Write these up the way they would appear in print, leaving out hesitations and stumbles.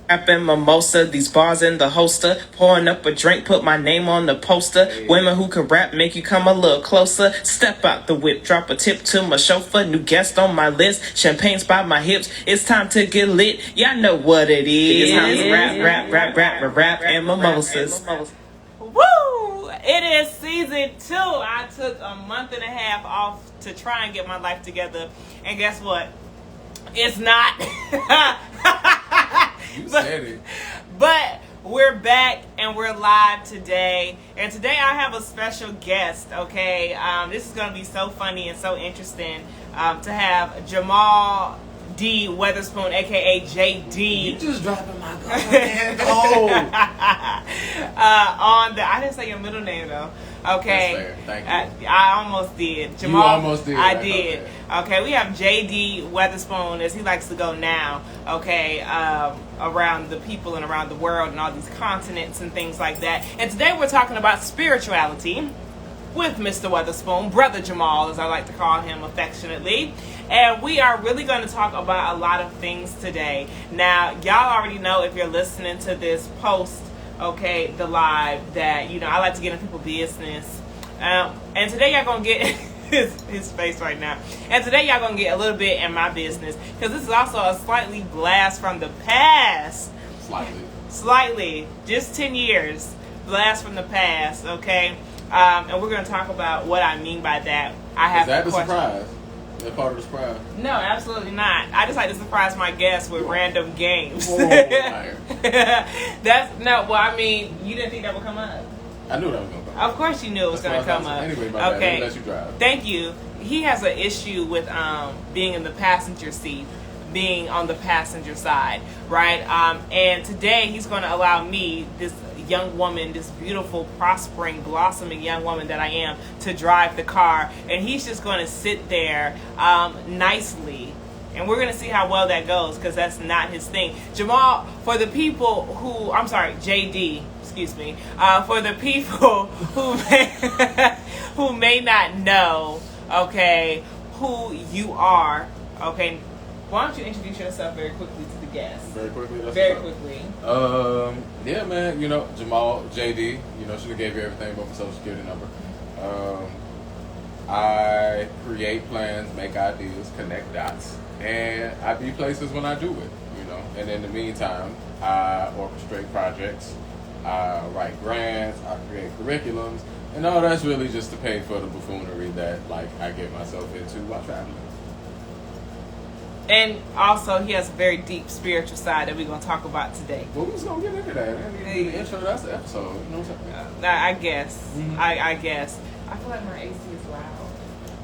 Rapping mimosa, these bars in the holster. Pouring up a drink, put my name on the poster. Hey. Women who can rap make you come a little closer. Step out the whip, drop a tip to my chauffeur. New guest on my list, champagne's by my hips. It's time to get lit, y'all know what it is. It's time to rap, and mimosas. Woo! It is season 2. I took a month and a half off to try and get my life together. And guess what? It's not. You said it. But we're back and we're live today. And today I have a special guest, okay? This is going to be so funny and so interesting to have Jamal D. Weatherspoon, a.k.a. JD. You just dropping my goddamn goal. I didn't say your middle name, though. Okay. That's fair. Thank you. I almost did. Jamal, you almost did. I did. Okay, we have JD Weatherspoon, as he likes to go now, okay, around the people and around the world and all these continents and things like that. And today we're talking about spirituality with Mr. Weatherspoon, Brother Jamal, as I like to call him affectionately. And we are really going to talk about a lot of things today. Now, y'all already know, if you're listening to this post, okay, the live, that, you know, I like to get in people's business. And today y'all going to get his face right now. And today y'all going to get a little bit in my business, because this is also a slightly blast from the past. Slightly. Just 10 years. Blast from the past, okay? And we're going to talk about what I mean by that. I have Is that the surprise? That part of the surprise? No, absolutely not. I just like to surprise my guests with random games. Whoa, Well, I mean, you didn't think that would come up? I knew that was going to come up. Of course you knew it was going to come up. Anyway, my bad. Let you drive. Thank you. He has an issue with being in the passenger seat, being on the passenger side, right? And today he's going to allow me, this young woman, this beautiful, prospering, blossoming young woman that I am, to drive the car. And he's just going to sit there nicely. And we're going to see how well that goes, because that's not his thing. Jamal, for the people who, I'm sorry, JD, excuse me, for the people who may not know, okay, who you are, okay, why don't you introduce yourself very quickly to the guests? Very quickly? Very quickly. Yeah, man, you know, Jamal, JD, you know, should have gave you everything but my social security number. I create plans, make ideas, connect dots, and I be places when I do it, you know. And in the meantime, I orchestrate projects, I write grants, I create curriculums, and all that's really just to pay for the buffoonery that, like, I get myself into while traveling. And also, he has a very deep spiritual side that we're going to talk about today. Well, we was going to get into that. Man. The intro, that's the episode. You know what I'm saying? I guess. Mm-hmm. I guess. I feel like my AC is loud.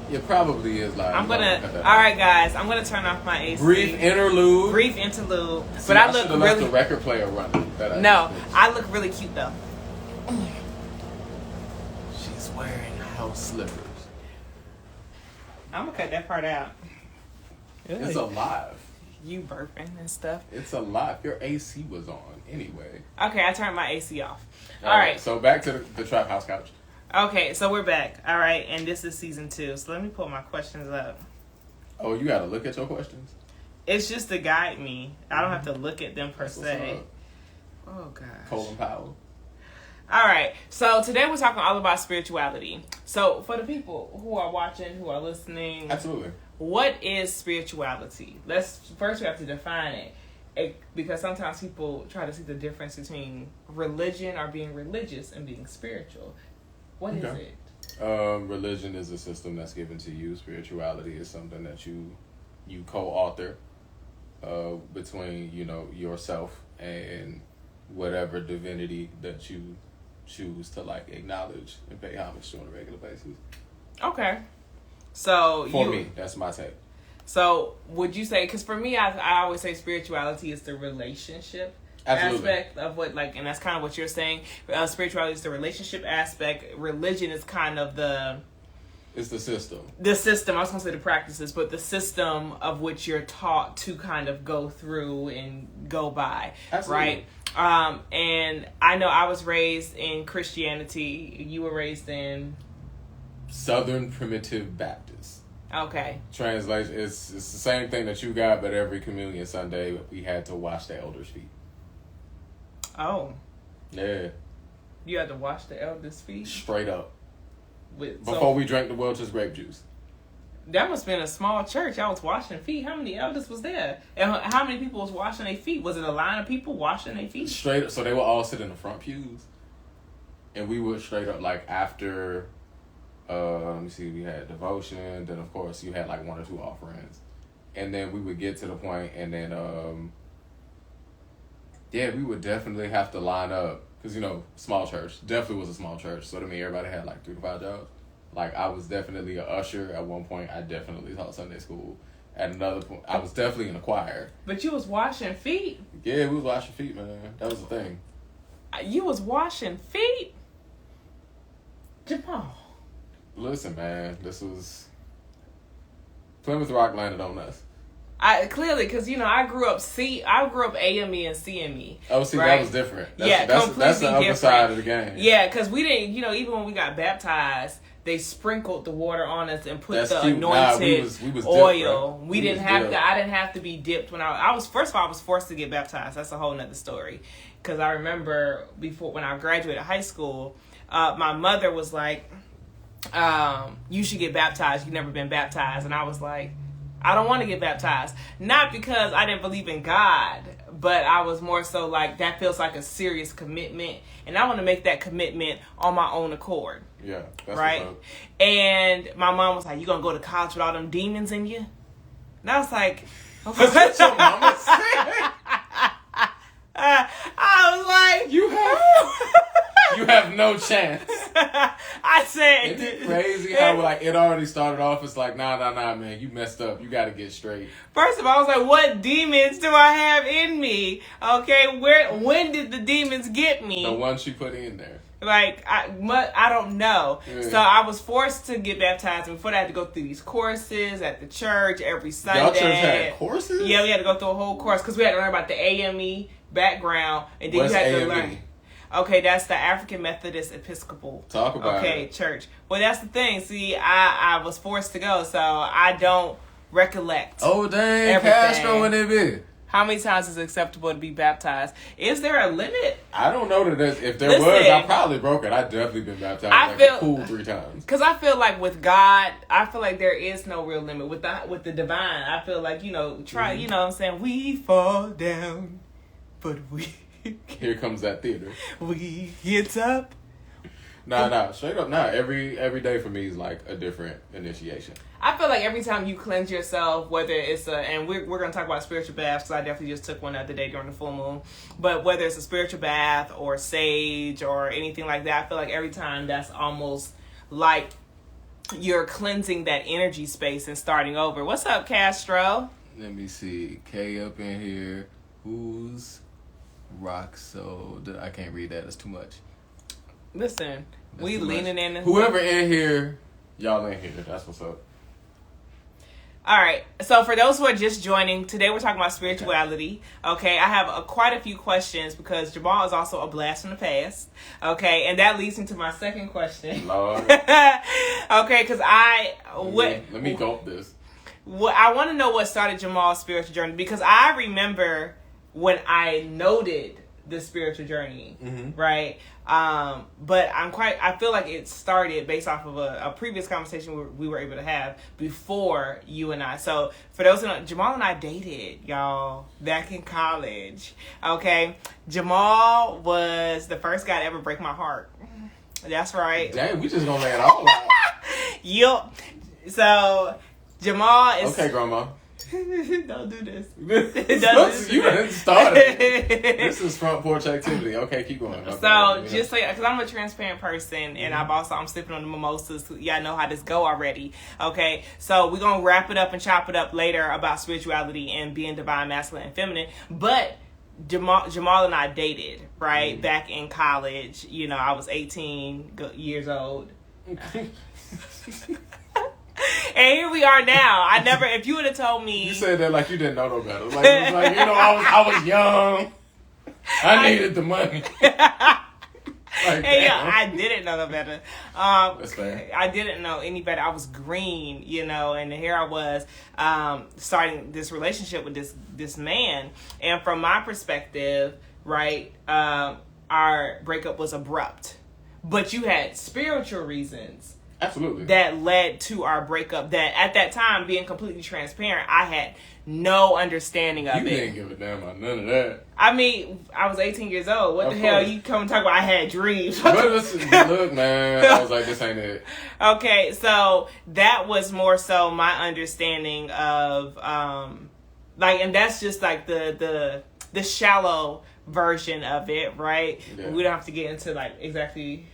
It probably is loud. I'm going to... All right, guys. I'm going to turn off my AC. Brief interlude. See, but I look really... left the record player running. I look really cute, though. She's wearing house slippers. I'm going to cut that part out. It's alive. You burping and stuff. It's alive. Your AC was on anyway. Okay, I turned my AC off. All right. So back to the Trap House Couch. Okay, so we're back. All right, and this is season 2. So let me pull my questions up. Oh, you got to look at your questions? It's just to guide me. I don't have to look at them per se. Oh, gosh. Colin Powell. All right, so today we're talking all about spirituality. So for the people who are watching, who are listening... Absolutely. What is spirituality? First we have to define it, because sometimes people try to see the difference between religion or being religious and being spiritual. What is it? Religion is a system that's given to you. Spirituality is something that you co-author between, you know, yourself and whatever divinity that you choose to, like, acknowledge and pay homage to on a regular basis. Okay. So for me, that's my take. So would you say, because for me, I always say spirituality is the relationship aspect of what, like, and that's kind of what you're saying. Spirituality is the relationship aspect. Religion is kind of it's the system. The system. I was going to say the practices, but the system of which you're taught to kind of go through and go by. Absolutely. Right? And I know I was raised in Christianity. You were raised in... Southern Primitive Baptist. Okay. Translation, it's the same thing that you got, but every communion Sunday we had to wash the elders' feet. Oh. Yeah. You had to wash the elders' feet? Straight up. Before Before we drank the Welch's grape juice. That must have been a small church. I was washing feet. How many elders was there? And how many people was washing their feet? Was it a line of people washing their feet? Straight up. So they would all sit in the front pews. And we would straight up, like, after, let me see, we had devotion. Then, of course, you had, like, 1 or 2 offerings. And then we would get to the point, and then, yeah, we would definitely have to line up. Because, you know, small church. Definitely was a small church. So, to me, everybody had, like, 3 to 5 jobs. Like, I was definitely an usher at one point. I definitely taught Sunday school. At another point, I was definitely in the choir. But you was washing feet? Yeah, we was washing feet, man. That was the thing. You was washing feet? Jamal. Listen, man, this was... Plymouth Rock landed on us. Clearly, because, you know, I grew up AME and CME. Oh, see, right? That was different. Completely that's the other different. side of the game. Yeah, because we didn't, you know, even when we got baptized, they sprinkled the water on us and put That's the cute. anointed We was oil. dipped, we didn't have to. I didn't have to be dipped when I was. First of all, I was forced to get baptized. That's a whole nother story. Because I remember before when I graduated high school, my mother was like, "You should get baptized. You've never been baptized," and I was like, I don't want to get baptized. Not because I didn't believe in God, but I was more so like, that feels like a serious commitment. And I want to make that commitment on my own accord. Yeah. That's right? And my mom was like, you going to go to college with all them demons in you? And I was like... That's what your mama said? I was like... You have no chance. I said... Isn't it crazy how like it already started off as like, nah, man, you messed up. You got to get straight. First of all, I was like, what demons do I have in me? Okay, when did the demons get me? The one she put in there. Like, I don't know. Yeah. So I was forced to get baptized. And before that, I had to go through these courses at the church every Sunday. Y'all church had courses? Yeah, we had to go through a whole course because we had to learn about the AME background. And then What's you had AME? to learn. Okay, that's the African Methodist Episcopal. Talk about it. Church. Well, that's the thing. See, I was forced to go, so I don't recollect. Oh, dang. Everything. Castro and it be. How many times is it acceptable to be baptized? Is there a limit? I don't know that if there was, I probably broke it. I've definitely been baptized a cool 3 times. Because I feel like with God, I feel like there is no real limit. With the divine, I feel like, you know, you know what I'm saying? We fall down, but we... Here comes that theater. We get up. Nah, straight up, nah. Every day for me is like a different initiation. I feel like every time you cleanse yourself, whether it's and we're going to talk about spiritual baths because I definitely just took one the other day during the full moon, but whether it's a spiritual bath or sage or anything like that, I feel like every time that's almost like you're cleansing that energy space and starting over. What's up, Castro? Let me see. K up in here. Who's Roxo? I can't read that. It's too much. Listen, That's we leaning in. Whoever in here, y'all in here. That's what's up. All right. So for those who are just joining, today we're talking about spirituality. Okay. I have quite a few questions because Jamal is also a blast from the past. Okay. And that leads into my second question. Lord. Okay. Because let me gulp this. I want to know what started Jamal's spiritual journey because I remember when I noted the spiritual journey, right? But I feel like it started based off of a previous conversation we were able to have before you and I. So for those who know, Jamal and I dated, y'all, back in college. Okay, Jamal was the first guy to ever break my heart. That's right. Dang, we just gonna lay it all out. Yup. So Jamal is okay, Grandma. Don't do this. You done started. This is front porch activity. Okay, keep going. Okay, so just so, because I'm a transparent person, and I'm sipping on the mimosas. Y'all know how this go already. Okay, so we're gonna wrap it up and chop it up later about spirituality and being divine, masculine, and feminine. But Jamal and I dated right back in college. You know, I was 18 years old. And here we are now. If you would have told me. You said that like you didn't know no better. Like, it was like, you know, I was young. I needed the money. Like, Hey, yo, damn. I didn't know no better. That's fair. I didn't know any better. I was green, and here I was starting this relationship with this man. And from my perspective, right, our breakup was abrupt. But you had spiritual reasons Absolutely. that led to our breakup that at that time, being completely transparent, I had no understanding of you it. didn't give a damn about none of that. I mean, I was 18 years old. What Of the hell course. you come and talk about I had dreams? But listen, look, man, I was like, this ain't it. Okay, so that was more so my understanding of and that's just like the shallow version of it, right? Yeah. We don't have to get into like exactly.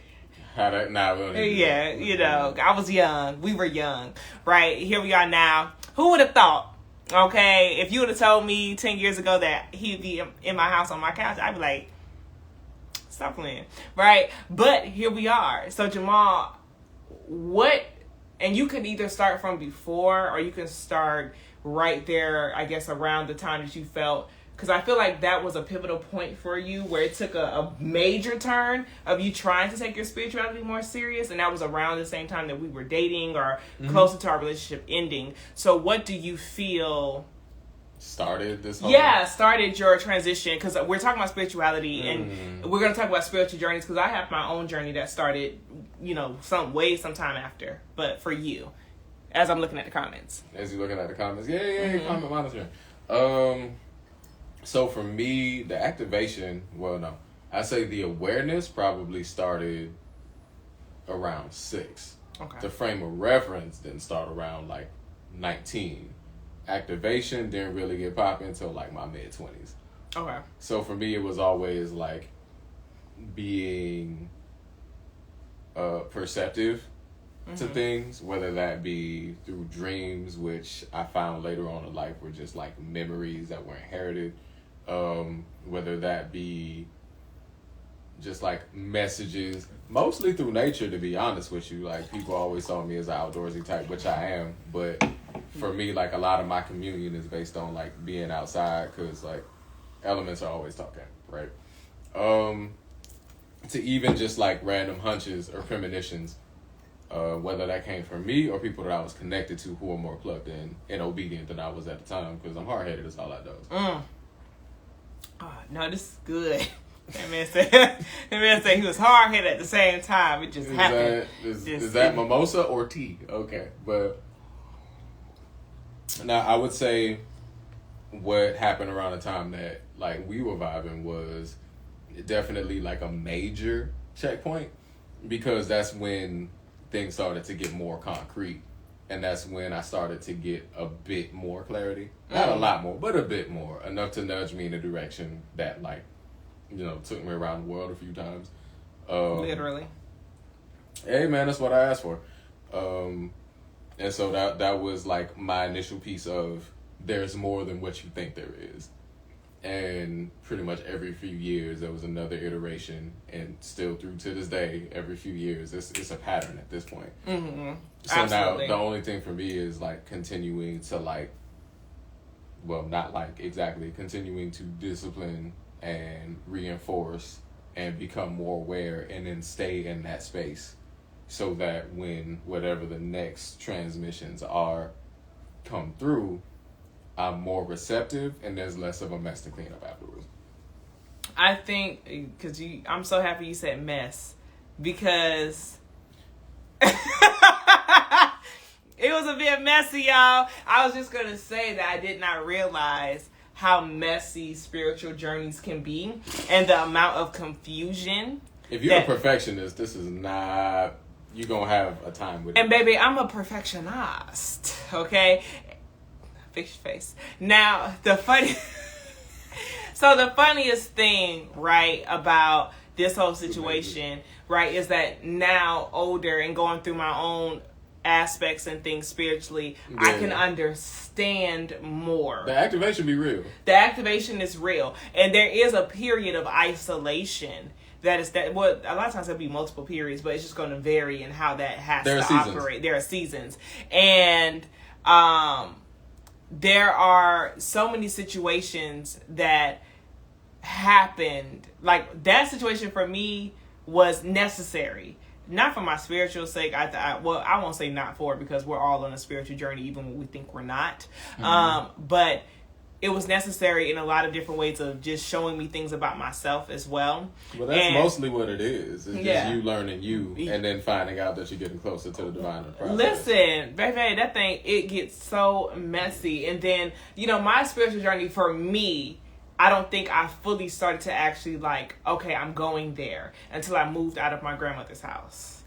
How that? Nah, we don't need to do Yeah, that. I was young. We were young, right? Here we are now. Who would have thought? Okay, if you would have told me 10 years ago that he'd be in my house on my couch, I'd be like, stop playing, right? But here we are. So Jamal, and you can either start from before or you can start right there, I guess, around the time that you felt, because I feel like that was a pivotal point for you where it took a major turn of you trying to take your spirituality more serious, and that was around the same time that we were dating or closer to our relationship ending. So what do you feel Started this whole... started your transition? Because we're talking about spirituality and we're going to talk about spiritual journeys, because I have my own journey that started, sometime after. But for you, as I'm looking at the comments. As you're looking at the comments. Yeah, comment monitoring. So for me, the activation, I say the awareness probably started around 6. Okay. The frame of reference didn't start around like 19. Activation didn't really get popping until like my mid-20s. Okay. So for me, it was always like being perceptive to things, whether that be through dreams, which I found later on in life were just like memories that were inherited, whether that be just like messages, mostly through nature, to be honest with you. Like, people always saw me as an outdoorsy type, which I am, but for me, like, a lot of my communion is based on like being outside, because like elements are always talking, right? To even just like random hunches or premonitions, whether that came from me or people that I was connected to who were more plugged in and obedient than I was at the time, because I'm hard-headed, that's all I do. Oh, no, this is good. That man said he was hard-headed at the same time. It just happened. Is that mimosa or tea? Okay, but now I would say what happened around the time that like we were vibing was definitely like a major checkpoint, because that's when things started to get more concrete, and that's when I started to get a bit more clarity. Not a lot more, but a bit more, enough to nudge me in a direction that like, took me around the world a few times. Literally. Hey man, that's what I asked for. And so that was like my initial piece of there's more than what you think there is. And pretty much every few years there was another iteration, and still through to this day, every few years it's a pattern at this point. Mm-hmm. So Absolutely. now the only thing for me is like continuing to continuing to discipline and reinforce and become more aware, and then stay in that space, so that when whatever the next transmissions come through, I'm more receptive and there's less of a mess to clean up afterwards. I think, because I'm so happy you said mess, because it was a bit messy, y'all. I was just going to say that I did not realize how messy spiritual journeys can be, and the amount of confusion. If you're a perfectionist, this is not... You're going to have a time with it. And baby, I'm a perfectionist, okay? Fix your face. Now, the funniest thing, right, about this whole situation, right, is that now older and going through my own aspects and things spiritually, I can understand more. The activation be real. The activation is real. And there is a period of isolation a lot of times there'll be multiple periods, but it's just going to vary in how that has to operate. There are seasons. And there are so many situations that happened. Like, that situation for me was necessary. Not for my spiritual sake. I won't say not for it, because we're all on a spiritual journey, even when we think we're not. But it was necessary in a lot of different ways of just showing me things about myself as well. Well, that's mostly what it is. It's yeah. just you learning you, and then finding out that you're getting closer to the divine in the process. Listen, baby, that thing, it gets so messy. And then, my spiritual journey, for me, I don't think I fully started to actually okay, I'm going there, until I moved out of my grandmother's house.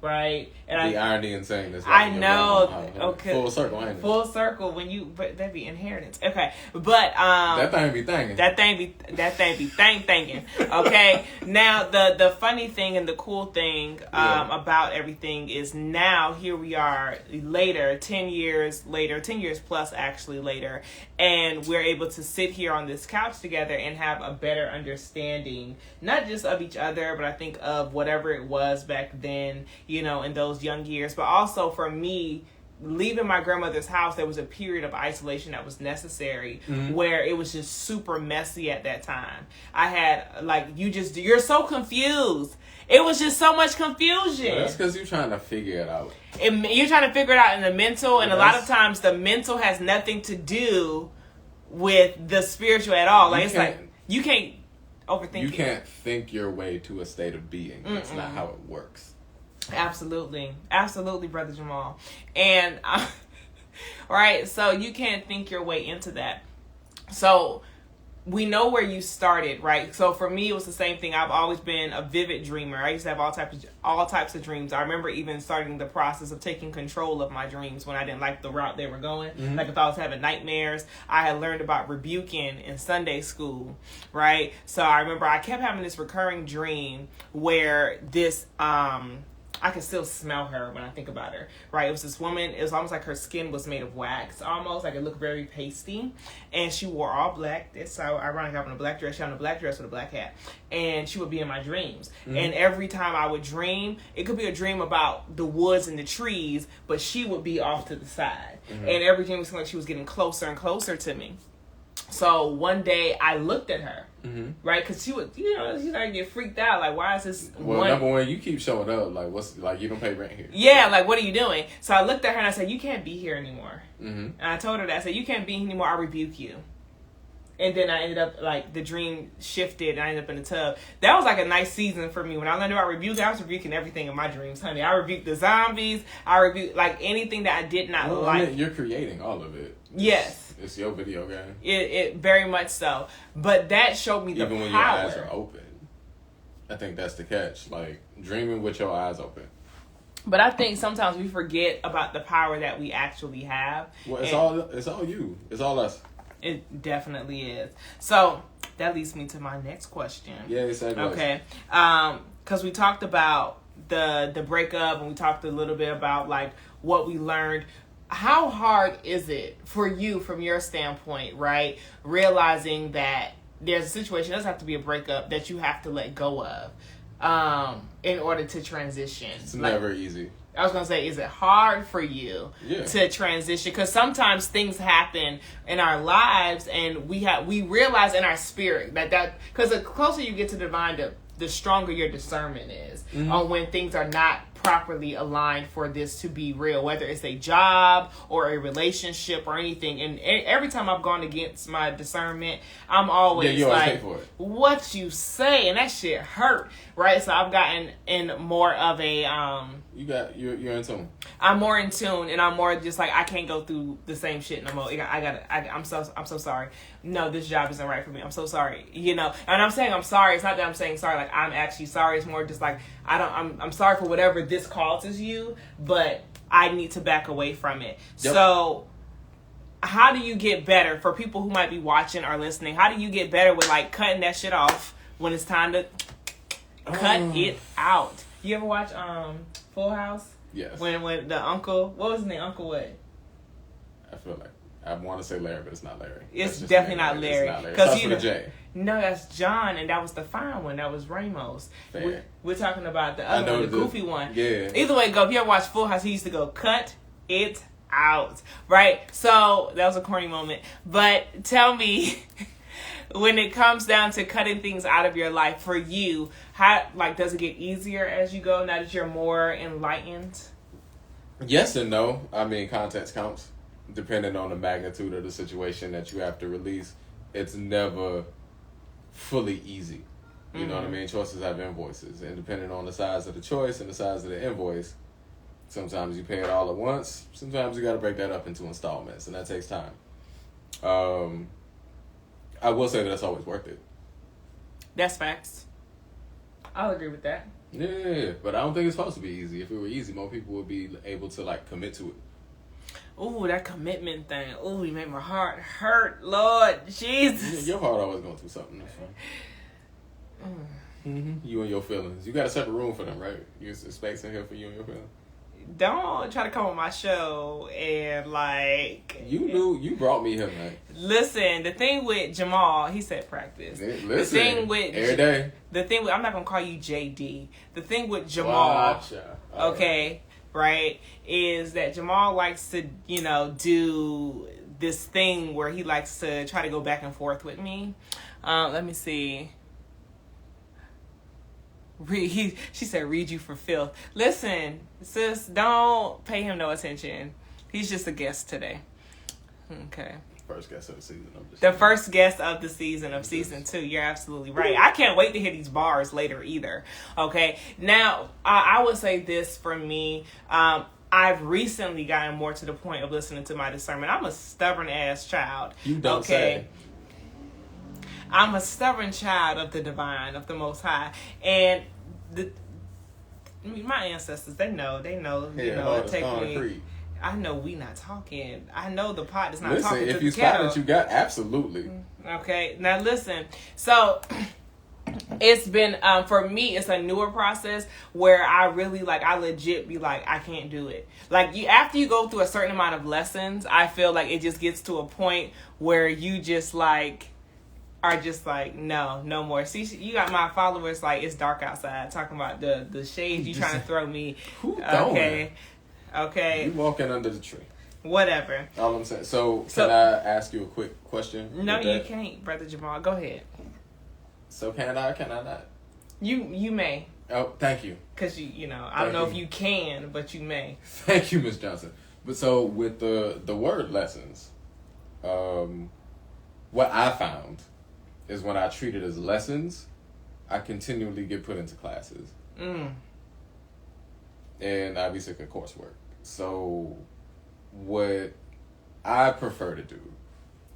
Right? And the irony in saying this. I know. Okay. Full circle, ain't it? Full circle but that'd be inheritance. Okay. But that thing be thinking. That thing be thinking. Okay. Now the funny thing and the cool thing about everything is, now here we are later, 10 years plus actually later, and we're able to sit here on this couch together and have a better understanding, not just of each other, but I think of whatever it was back then, in those young years. But also for me, leaving my grandmother's house, there was a period of isolation that was necessary, where it was just super messy at that time. I had, you're so confused. It was just so much confusion. Well, that's because you're trying to figure it out. You're trying to figure it out in the mental, and a lot of times the mental has nothing to do with the spiritual at all. You can't overthink it. You can't think your way to a state of being. That's not how it works. Absolutely, Brother Jamal. And right, so you can't think your way into that. So we know where you started, right? So for me, it was the same thing. I've always been a vivid dreamer. I used to have all types of dreams. I remember even starting the process of taking control of my dreams when I didn't like the route they were going. Like if I was having nightmares, I had learned about rebuking in Sunday school, right? So I remember I kept having this recurring dream where this I can still smell her when I think about her, right? It was this woman. It was almost like her skin was made of wax, almost like it looked very pasty. And she wore all black. It's so ironic having a black dress. She had a black dress with a black hat. And she would be in my dreams. And every time I would dream, it could be a dream about the woods and the trees, but she would be off to the side. And every dream was like she was getting closer and closer to me. So one day I looked at her, right? Because she would, she started to get freaked out. Like, why is this? Well, number one, you keep showing up. You don't pay rent here. Yeah, what are you doing? So I looked at her and I said, you can't be here anymore. And I told her that. I said, you can't be here anymore. I rebuke you. And then I ended up, the dream shifted and I ended up in the tub. That was a nice season for me. When I learned about rebuke, I was rebuking everything in my dreams, honey. I rebuked the zombies. I rebuked, anything that I did not like. I mean, you're creating all of it. Yes. It's your video game. It very much so. But that showed me the power. Even when your eyes are open. I think that's the catch. Dreaming with your eyes open. But I think sometimes we forget about the power that we actually have. Well, it's all you. It's all us. It definitely is. So that leads me to my next question. Yeah, exactly. Okay. Because we talked about the breakup, and we talked a little bit about what we learned. How hard is it for you, from your standpoint, right? Realizing that there's a situation, it doesn't have to be a breakup, that you have to let go of in order to transition. It's never easy. I was going to say, is it hard for you to transition? Because sometimes things happen in our lives and we realize in our spirit that because the closer you get to the divine, the stronger your discernment is on when things are not properly aligned for this to be real, whether it's a job or a relationship or anything. And every time I've gone against my discernment, I'm always pay for it. What you say, and that shit hurt, right? So I've gotten in more of a you're in tune. I'm more in tune, and I'm more just I can't go through the same shit no more. I'm so sorry. No, this job isn't right for me. I'm so sorry. And I'm saying I'm sorry. It's not that I'm saying sorry. I'm actually sorry. It's more just I'm sorry for whatever this causes you, but I need to back away from it. Yep. So how do you get better for people who might be watching or listening? How do you get better with cutting that shit off when it's time to cut it out? You ever watch Full House? Yes. When the uncle, what was his name? Uncle what? I feel like I want to say Larry, but it's not Larry. It's definitely not Larry. Because with a J. No, that's John, and that was the fine one. That was Ramos. We're talking about the other one, the goofy one. Yeah. Either way, go. If you ever watch Full House, he used to go, cut it out. Right? So, that was a corny moment. But tell me, when it comes down to cutting things out of your life for you, how does it get easier as you go now that you're more enlightened? Yes and no. I mean, context counts. Depending on the magnitude of the situation that you have to release, it's never fully easy. You know what I mean? Choices have invoices. And depending on the size of the choice and the size of the invoice, sometimes you pay it all at once. Sometimes you got to break that up into installments, and that takes time. I will say that that's always worth it. That's facts. I'll agree with that. Yeah, but I don't think it's supposed to be easy. If it were easy, more people would be able to commit to it. Ooh, that commitment thing. Ooh, you made my heart hurt, Lord Jesus. Your heart always going through something. That's fine. You and your feelings. You got a separate room for them, right? There's a space in here for you and your feelings. Don't try to come on my show and You brought me here, man. Listen, the thing with Jamal, he said practice. Listen, the thing with every day. The thing with, I'm not gonna call you JD. The thing with Jamal, okay, right, is that Jamal likes to, do this thing where he likes to try to go back and forth with me. Let me see. She said, read you for filth. Listen, sis, don't pay him no attention. He's just a guest today. Okay. First guest of the season. The first guest of the season of season 2. You're absolutely right. I can't wait to hear these bars later either. Okay. Now, I would say this for me. I've recently gotten more to the point of listening to my discernment. I'm a stubborn ass child. You don't say. I'm a stubborn child of the divine, of the Most High. And my ancestors, they know, it take me. I know we not talking. I know the pot is not talking to the kettle. If you spot it, you got absolutely. Okay, now listen. So it's been for me, it's a newer process where I really I legit be I can't do it. After you go through a certain amount of lessons, I feel like it just gets to a point where you just are just no more. See, you got my followers it's dark outside talking about the shade you trying to throw me. Okay. You walking under the tree. Whatever. All I'm saying. So can I ask you a quick question? No, you can't, Brother Jamal. Go ahead. So can I not? You may. Oh, thank you. Because I don't know if you can, but you may. Thank you, Miss Johnson. But so with the word lessons, what I found is when I treat it as lessons, I continually get put into classes. And I be sick of coursework. So what I prefer to do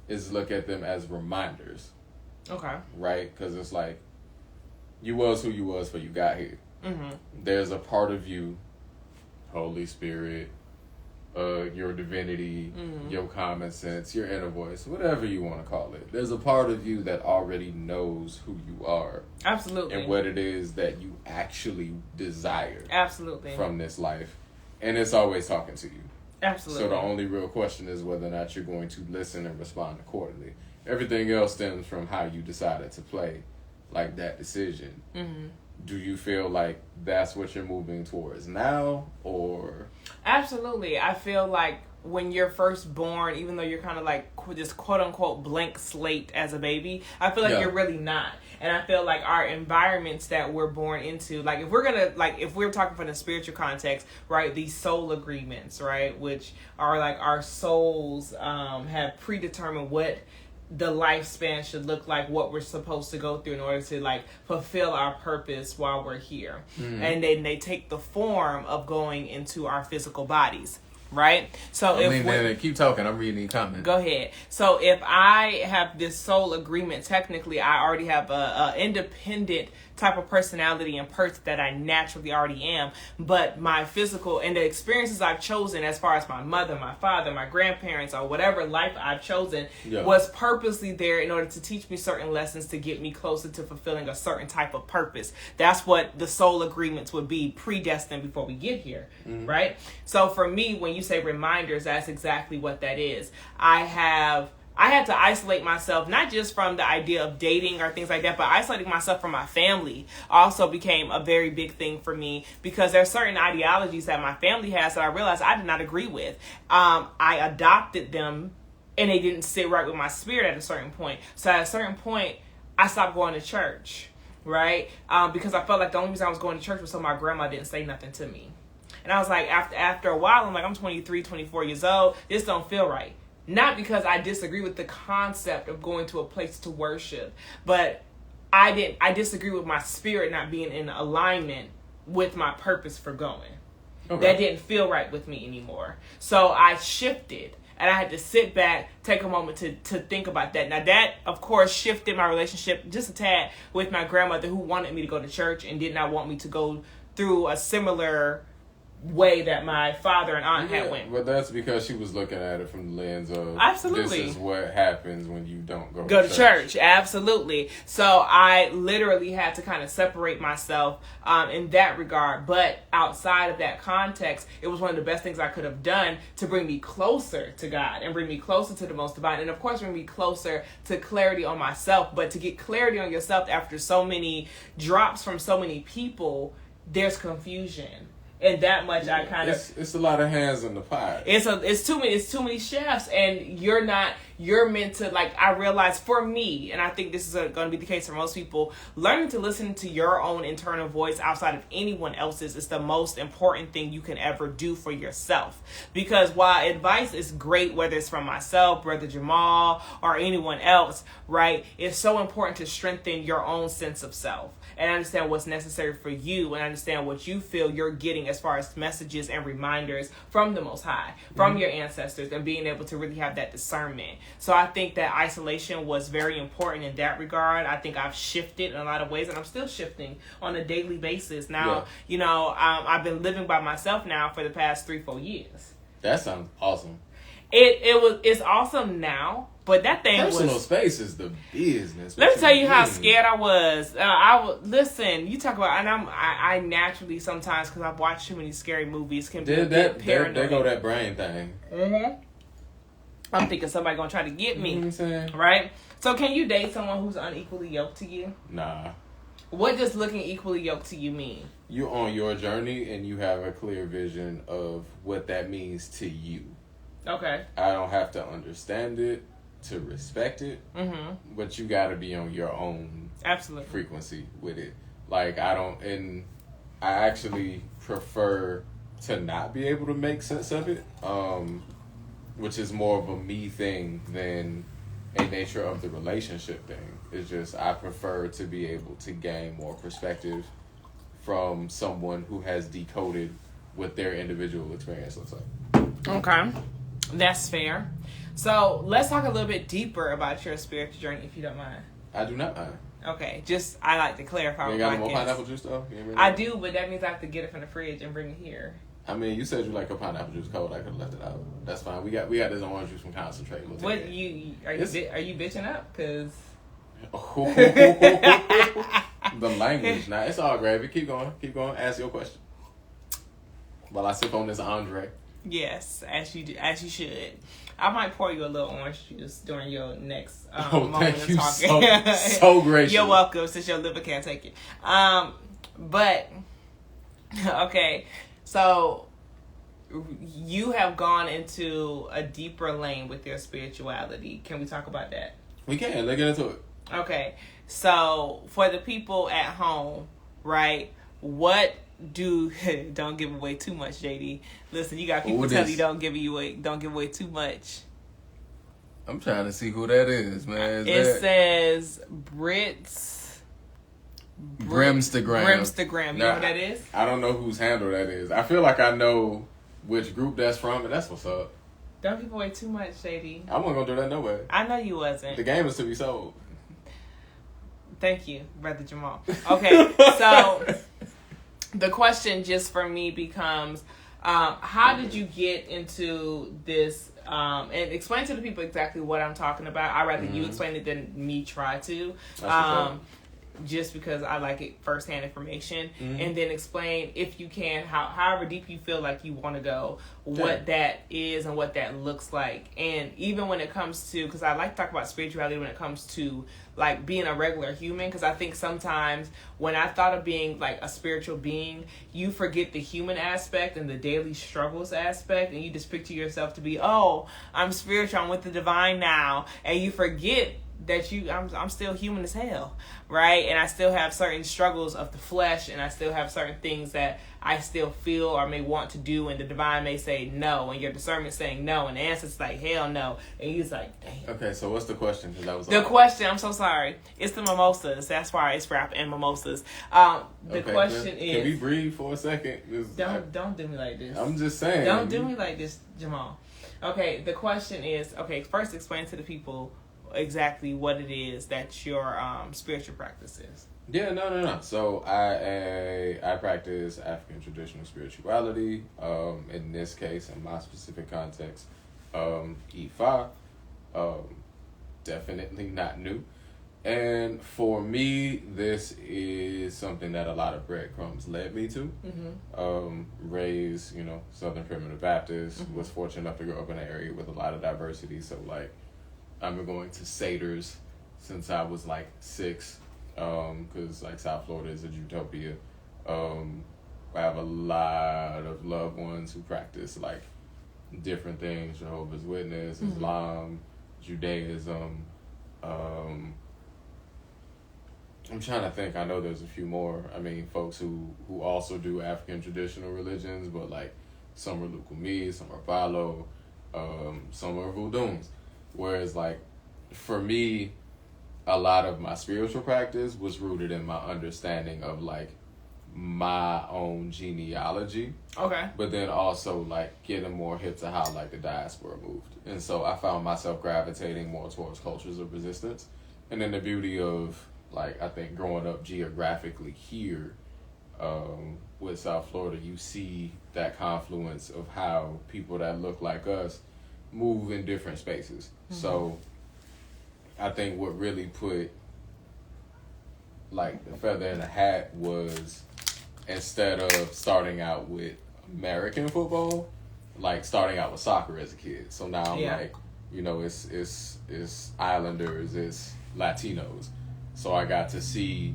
is look at them as reminders. Okay. Right? Because it's you was who you was before you got here. There's a part of you, Holy Spirit, your divinity, your common sense, your inner voice, whatever you want to call it. There's a part of you that already knows who you are. Absolutely. And what it is that you actually desire. Absolutely. From this life. And it's always talking to you. Absolutely. So the only real question is whether or not you're going to listen and respond accordingly. Everything else stems from how you decided to play that decision. Do you feel like that's what you're moving towards now, or? Absolutely. I feel like when you're first born, even though you're kind of this quote unquote blank slate as a baby, I feel like you're really not. And I feel like our environments that we're born into, if we're gonna, if we're talking from the spiritual context, right, these soul agreements, right, which are our souls have predetermined what the lifespan should look like, what we're supposed to go through in order to fulfill our purpose while we're here. And then they take the form of going into our physical bodies, right? So keep talking, I'm reading the comment. Go ahead. So if I have this soul agreement, technically I already have a independent type of personality and person that I naturally already am, but my physical and the experiences I've chosen as far as my mother, my father, my grandparents, or whatever life I've chosen was purposely there in order to teach me certain lessons to get me closer to fulfilling a certain type of purpose. That's what the soul agreements would be, predestined before we get here, right? So for me, when you say reminders, that's exactly what that is. I had to isolate myself, not just from the idea of dating or things like that, but isolating myself from my family also became a very big thing for me, because there's certain ideologies that my family has that I realized I did not agree with. I adopted them and they didn't sit right with my spirit at a certain point. So at a certain point, I stopped going to church, right? Because I felt like the only reason I was going to church was so my grandma didn't say nothing to me. And I was like, after a while, I'm like, I'm 23, 24 years old. This don't feel right. Not because I disagree with the concept of going to a place to worship, but I disagree with my spirit not being in alignment with my purpose for going. Okay. That didn't feel right with me anymore. So I shifted, and I had to sit back, take a moment to think about that. Now that, of course, shifted my relationship just a tad with my grandmother, who wanted me to go to church and did not want me to go through a similar way that my father and aunt had went. But that's because she was looking at it from the lens of, absolutely, this is what happens when you don't go to church. Absolutely. So I literally had to kind of separate myself in that regard. But outside of that context, it was one of the best things I could have done to bring me closer to God and bring me closer to the most divine, and of course bring me closer to clarity on myself. But to get clarity on yourself after so many drops from so many people, there's confusion. And that much I kind of... It's a lot of hands in the pot. It's too many chefs, and you're meant to, like, I realize for me, and I think this is going to be the case for most people, learning to listen to your own internal voice outside of anyone else's is the most important thing you can ever do for yourself. Because while advice is great, whether it's from myself, Brother Jamal, or anyone else, right, it's so important to strengthen your own sense of self and understand what's necessary for you, and understand what you feel you're getting as far as messages and reminders from the Most High, from your ancestors, and being able to really have that discernment. So I think that isolation was very important in that regard. I think I've shifted in a lot of ways, and I'm still shifting on a daily basis. Now, I've been living by myself now for the past 3-4 years. That sounds awesome. It's awesome now, but that thing personal space is the business. Let me tell you how scared I was. Listen. You talk about, and I naturally sometimes, because I've watched too many scary movies, can be a bit paranoid. There go that brain thing. Mm-hmm. I'm thinking somebody gonna try to get me, you know what I'm saying? Right? So, can you date someone who's unequally yoked to you? Nah. What does looking equally yoked to you mean? You're on your journey, and you have a clear vision of what that means to you. Okay. I don't have to understand it to respect it, but you got to be on your own frequency with it. Like, I actually prefer to not be able to make sense of it, which is more of a me thing than a nature of the relationship thing. It's just I prefer to be able to gain more perspective from someone who has decoded what their individual experience looks like. Okay. That's fair. So let's talk a little bit deeper about your spiritual journey, if you don't mind. I do not mind. Okay, I like to clarify. You got any more pineapple juice though? I do, but that means I have to get it from the fridge and bring it here. I mean, you said you like a pineapple juice cold. I could have left it out. That's fine. We got this orange juice from Concentrate. We'll are you bitching up? Cause the language. Now it's all gravy. Keep going. Ask your question while I sip on this Andre. Yes, as you should. I might pour you a little orange juice during your next moment thank of you talking. so gracious. You're welcome, since your liver can't take it. But okay, so you have gone into a deeper lane with your spirituality. Can we talk about that? We can. Let's get into it. Okay, so for the people at home, right? Don't give away too much, JD. Listen, you got people tell you don't give away too much. I'm trying to see who that is, man. Says Brimstagram. You know who that is? I don't know whose handle that is. I feel like I know which group that's from, and that's what's up. Don't give away too much, JD. I wasn't gonna do that no way. I know you wasn't. The game is to be sold. Thank you, Brother Jamal. Okay, so the question just for me becomes, how did you get into this? And explain to the people exactly what I'm talking about. I'd rather you explain it than me try to. just because I like it firsthand information, and then explain, if you can, however deep you feel like you want to go, what that is and what that looks like. And even when it comes to, because I like to talk about spirituality when it comes to like being a regular human, because I think sometimes when I thought of being like a spiritual being, you forget the human aspect and the daily struggles aspect, and you just picture yourself to be, oh, I'm spiritual, I'm with the divine now, and you forget that I'm still human as hell, right? And I still have certain struggles of the flesh, and I still have certain things that I still feel or may want to do, and the divine may say no, and your discernment saying no, and the answer's like hell no, and he's like, damn. Okay, so what's the question? 'Cause that was the question. I'm so sorry. It's the mimosas. That's why it's rap and mimosas. The question is. Can we breathe for a second? Don't do me like this. I'm just saying. Don't do me like this, Jamal. Okay, the question is. Okay, first explain to the people exactly what it is that your spiritual practice is. Yeah, no. So I practice African traditional spirituality. In this case, in my specific context, Ifa. Definitely not new. And for me, this is something that a lot of breadcrumbs led me to. Raised, Southern Primitive Baptist. Was fortunate enough to grow up in an area with a lot of diversity. So like, I've been going to Seders since I was like 6. Because like South Florida is a utopia. I have a lot of loved ones who practice like different things: Jehovah's Witness, Islam, Judaism. I'm trying to think. I know there's a few more. I mean, folks who also do African traditional religions, but like some are Lukumi, some are Balo, some are Voodoons. Whereas like for me, a lot of my spiritual practice was rooted in my understanding of like my own genealogy. Okay. But then also like getting more hip to how like the diaspora moved. And so I found myself gravitating more towards cultures of resistance. And then the beauty of like, I think growing up geographically here, with South Florida, you see that confluence of how people that look like us move in different spaces. So I think what really put like the feather in the hat was, instead of starting out with American football, like starting out with soccer as a kid. So now I'm like, it's Islanders, it's Latinos. So I got to see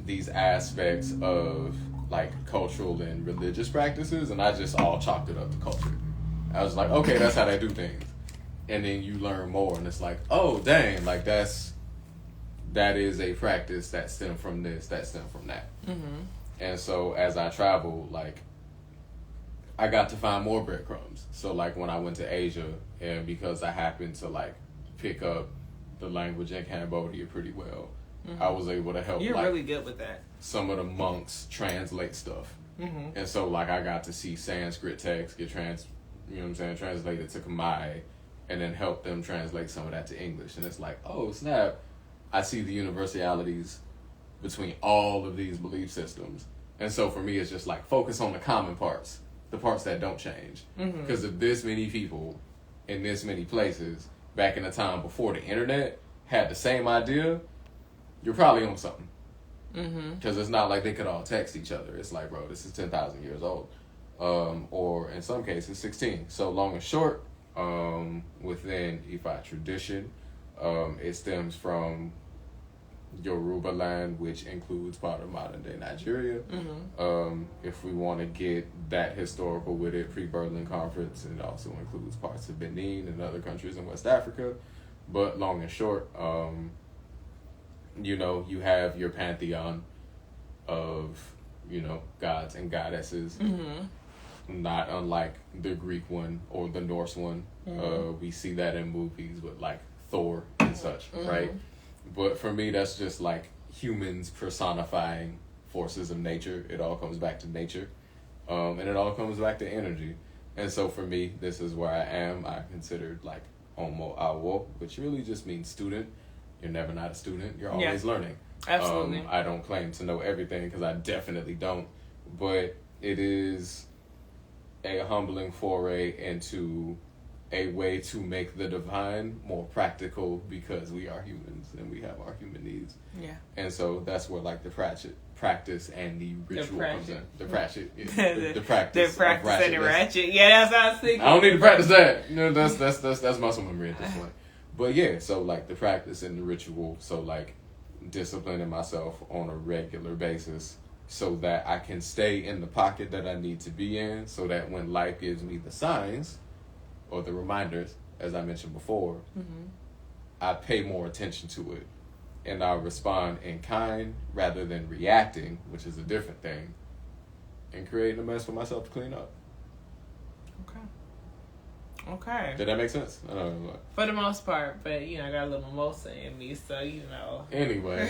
these aspects of like cultural and religious practices, and I just all chalked it up to culture. I was like, okay, that's how they do things. And then you learn more, and it's like, oh, dang, like that is a practice that stemmed from this, that stemmed from that. And so as I traveled, like, I got to find more breadcrumbs. So like when I went to Asia, and because I happened to like pick up the language in Cambodia pretty well, I was able to help. You're like, really good with that. Some of the monks translate stuff. And so like I got to see Sanskrit texts get translated to Khmer, and then help them translate some of that to English. And it's like, oh snap, I see the universalities between all of these belief systems. And so for me, it's just like focus on the common parts, the parts that don't change. Because if this many people in this many places back in the time before the internet had the same idea, you're probably on something. Because it's not like they could all text each other. It's like, bro, this is 10,000 years old. Or in some cases, 16. So long and short, within Ifa tradition, it stems from Yoruba land, which includes part of modern-day Nigeria. If we want to get that historical with it, pre-Berlin Conference, it also includes parts of Benin and other countries in West Africa. But long and short, you have your pantheon of, gods and goddesses, not unlike the Greek one or the Norse one. We see that in movies with like Thor and such, right? But for me, that's just like humans personifying forces of nature. It all comes back to nature, and it all comes back to energy. And so for me, this is where I am. I'm considered like Homo Awo, which really just means student. You're never not a student. You're always learning. Absolutely. I don't claim to know everything because I definitely don't. But it is a humbling foray into a way to make the divine more practical because we are humans and we have our human needs. Yeah. And so that's where like the practice and the ritual comes in. The practice. The The practice and the ratchetness. ratchet. Yeah, that's what I was thinking. I don't need to practice that. You know, that's muscle memory at this point. But yeah, so like the practice and the ritual, so like disciplining myself on a regular basis so that I can stay in the pocket that I need to be in, so that when life gives me the signs or the reminders, as I mentioned before, I pay more attention to it and I respond in kind rather than reacting, which is a different thing, and creating a mess for myself to clean up. Okay. Did that make sense? I don't know. For the most part, but you know, I got a little mimosa in me, so you know. Anyway,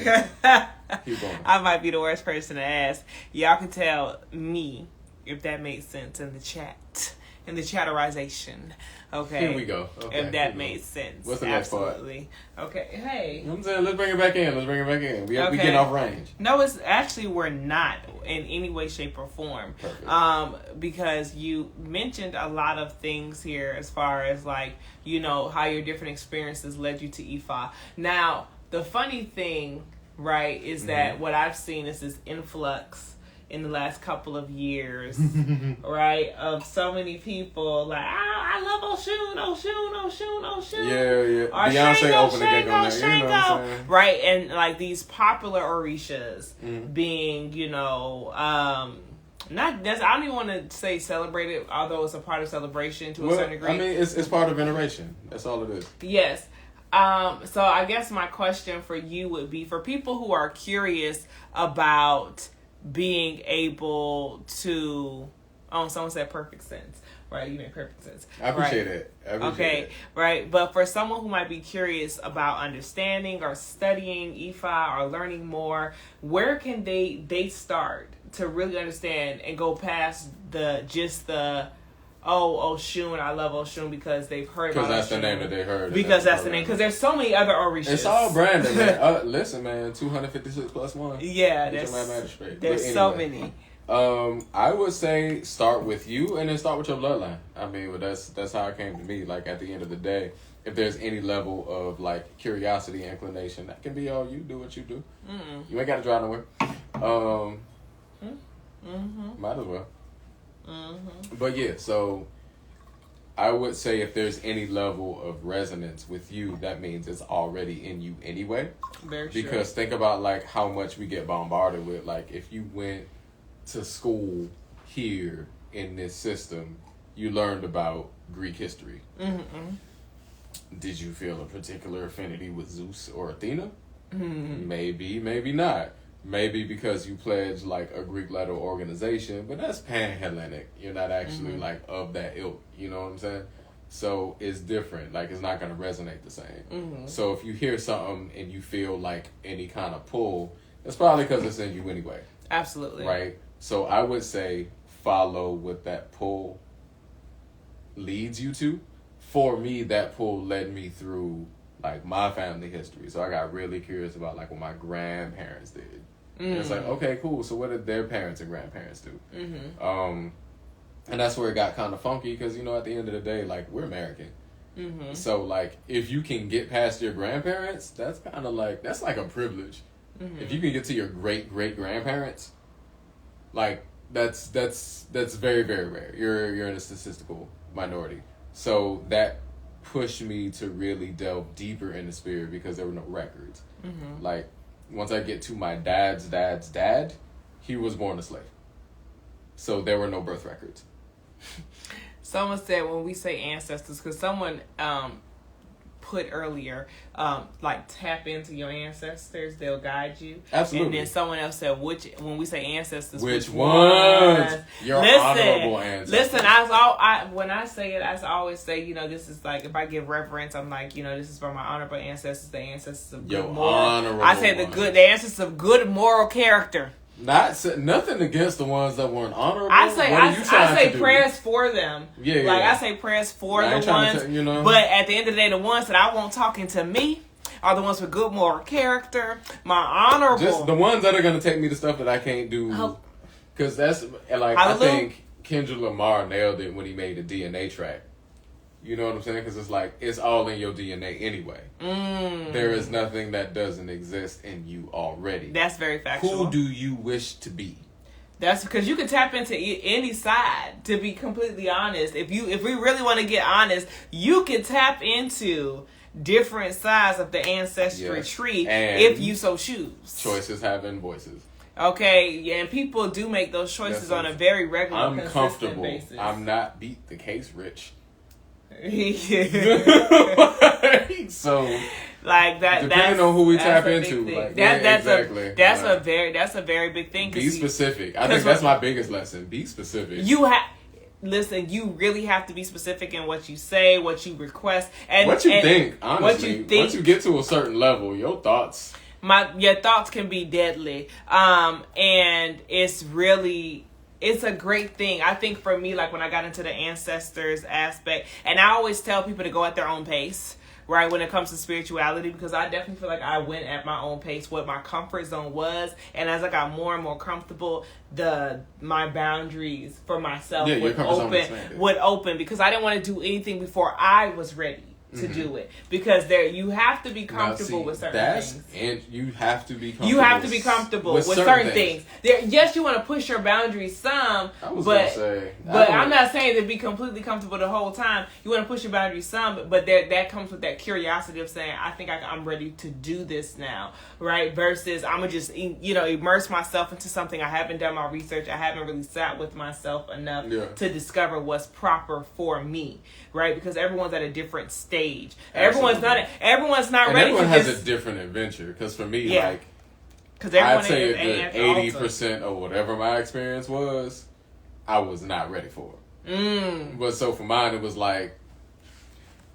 keep going. I might be the worst person to ask. Y'all can tell me if that made sense in the chat, in the chatterization. Okay. Here we go. Okay, if that made sense. What's the next part? Absolutely. Okay. Hey. You know what I'm saying? Let's bring it back in. We Okay. getting off range. No, it's actually we're not in any way, shape, or form. Perfect. Because you mentioned a lot of things here as far as like, you know, how your different experiences led you to Ifa. Now, the funny thing, right, is that what I've seen is this influx in the last couple of years, right, of so many people like, I love Oshun. Yeah. Or Beyonce opened the gig on Shango, that. You know what I'm saying? right? And like these popular orishas being, you know, not that's I don't even want to say celebrated, although it's a part of celebration to a certain degree. I mean, it's part of veneration. That's all it is. Yes. So I guess my question for you would be for people who are curious about being able to, someone said perfect sense, right? You made perfect sense. I appreciate it. Okay, right. But for someone who might be curious about understanding or studying Ifa or learning more, where can they start to really understand and go past Oshun, I love Oshun because they've heard about Oshun. Because that's the name that they heard. Because that's the name. Because there's so many other orishas. It's all branded, man. Listen, man, 256 plus 1. Yeah, there's so many. I would say start with you and then start with your bloodline. I mean, but that's how it came to me. Like at the end of the day, if there's any level of like curiosity, inclination, that can be all you. Do what you do. You ain't got to drive nowhere. Might as well. But yeah, so I would say if there's any level of resonance with you, that means it's already in you anyway. Very true. Because think about like how much we get bombarded with. Like if you went to school here in this system, you learned about Greek history. Did you feel a particular affinity with Zeus or Athena? Maybe, maybe not. Maybe because you pledge like a Greek letter organization, but that's pan-Hellenic. You're not actually like of that ilk. You know what I'm saying? So it's different. Like it's not going to resonate the same. So if you hear something and you feel like any kind of pull, it's probably because it's in you anyway. Absolutely. Right? So I would say follow what that pull leads you to. For me, that pull led me through like my family history. So I got really curious about like what my grandparents did. And it's like, okay, cool. So what did their parents and grandparents do? And that's where it got kind of funky because, you know, at the end of the day, like, we're American. So, like, if you can get past your grandparents, that's kind of like, that's like a privilege. If you can get to your great-great-grandparents, like, that's very, very rare. You're in a statistical minority. So that pushed me to really delve deeper in the spirit because there were no records. Like, once I get to my dad's dad, he was born a slave. So there were no birth records. Someone said when we say ancestors, because someone put earlier, like tap into your ancestors, they'll guide you. Absolutely. And then someone else said, when we say ancestors, which ones? Your honorable ancestors. Listen, when I say it, I always say, you know, this is like, if I give reverence, I'm like, you know, this is for my honorable ancestors, the ancestors of good moral. I say the ancestors of good moral character. Nothing against the ones that weren't honorable. I say prayers for them. I say prayers for the ones. You know? But at the end of the day, the ones that I want talking to me are the ones with good moral character. My honorable. Just the ones that are going to take me to stuff that I can't do. Because that's like, I think Kendrick Lamar nailed it when he made the DNA track. You know what I'm saying? Because it's like, it's all in your DNA anyway. There is nothing that doesn't exist in you already. That's very factual. Who do you wish to be? That's because you can tap into any side. To be completely honest, if we really want to get honest, you can tap into different sides of the ancestry tree and if you so choose. Choices having voices. Okay, yeah, and people do make those choices on a very regular, consistent comfortable. basis. I'm not beat the case rich. So like that, depending on who we tap into, like, that's a very big thing. Be specific. I think that's my biggest lesson. Be specific. You listen. You really have to be specific in what you say, what you request, and what you think. Honestly, what you think. Once you get to a certain level, your thoughts can be deadly. And it's a great thing. I think for me, like when I got into the ancestors aspect, and I always tell people to go at their own pace, right, when it comes to spirituality, because I definitely feel like I went at my own pace, what my comfort zone was, and as I got more and more comfortable, my boundaries for myself would open because I didn't want to do anything before I was ready to do it, because you have to be comfortable with certain things. And you have to be comfortable. You have to be comfortable with certain things. Yes, you want to push your boundaries some, but I'm not saying to be completely comfortable the whole time. You want to push your boundaries some, but that comes with that curiosity of saying, I think I'm ready to do this now, right? Versus I'm gonna just immerse myself into something. I haven't done my research. I haven't really sat with myself enough to discover what's proper for me, right? Because everyone's at a different stage. Everyone's not ready. Everyone has a different adventure. Because for me, I'd say a good 80% of whatever my experience was, I was not ready for. But so for mine, it was like,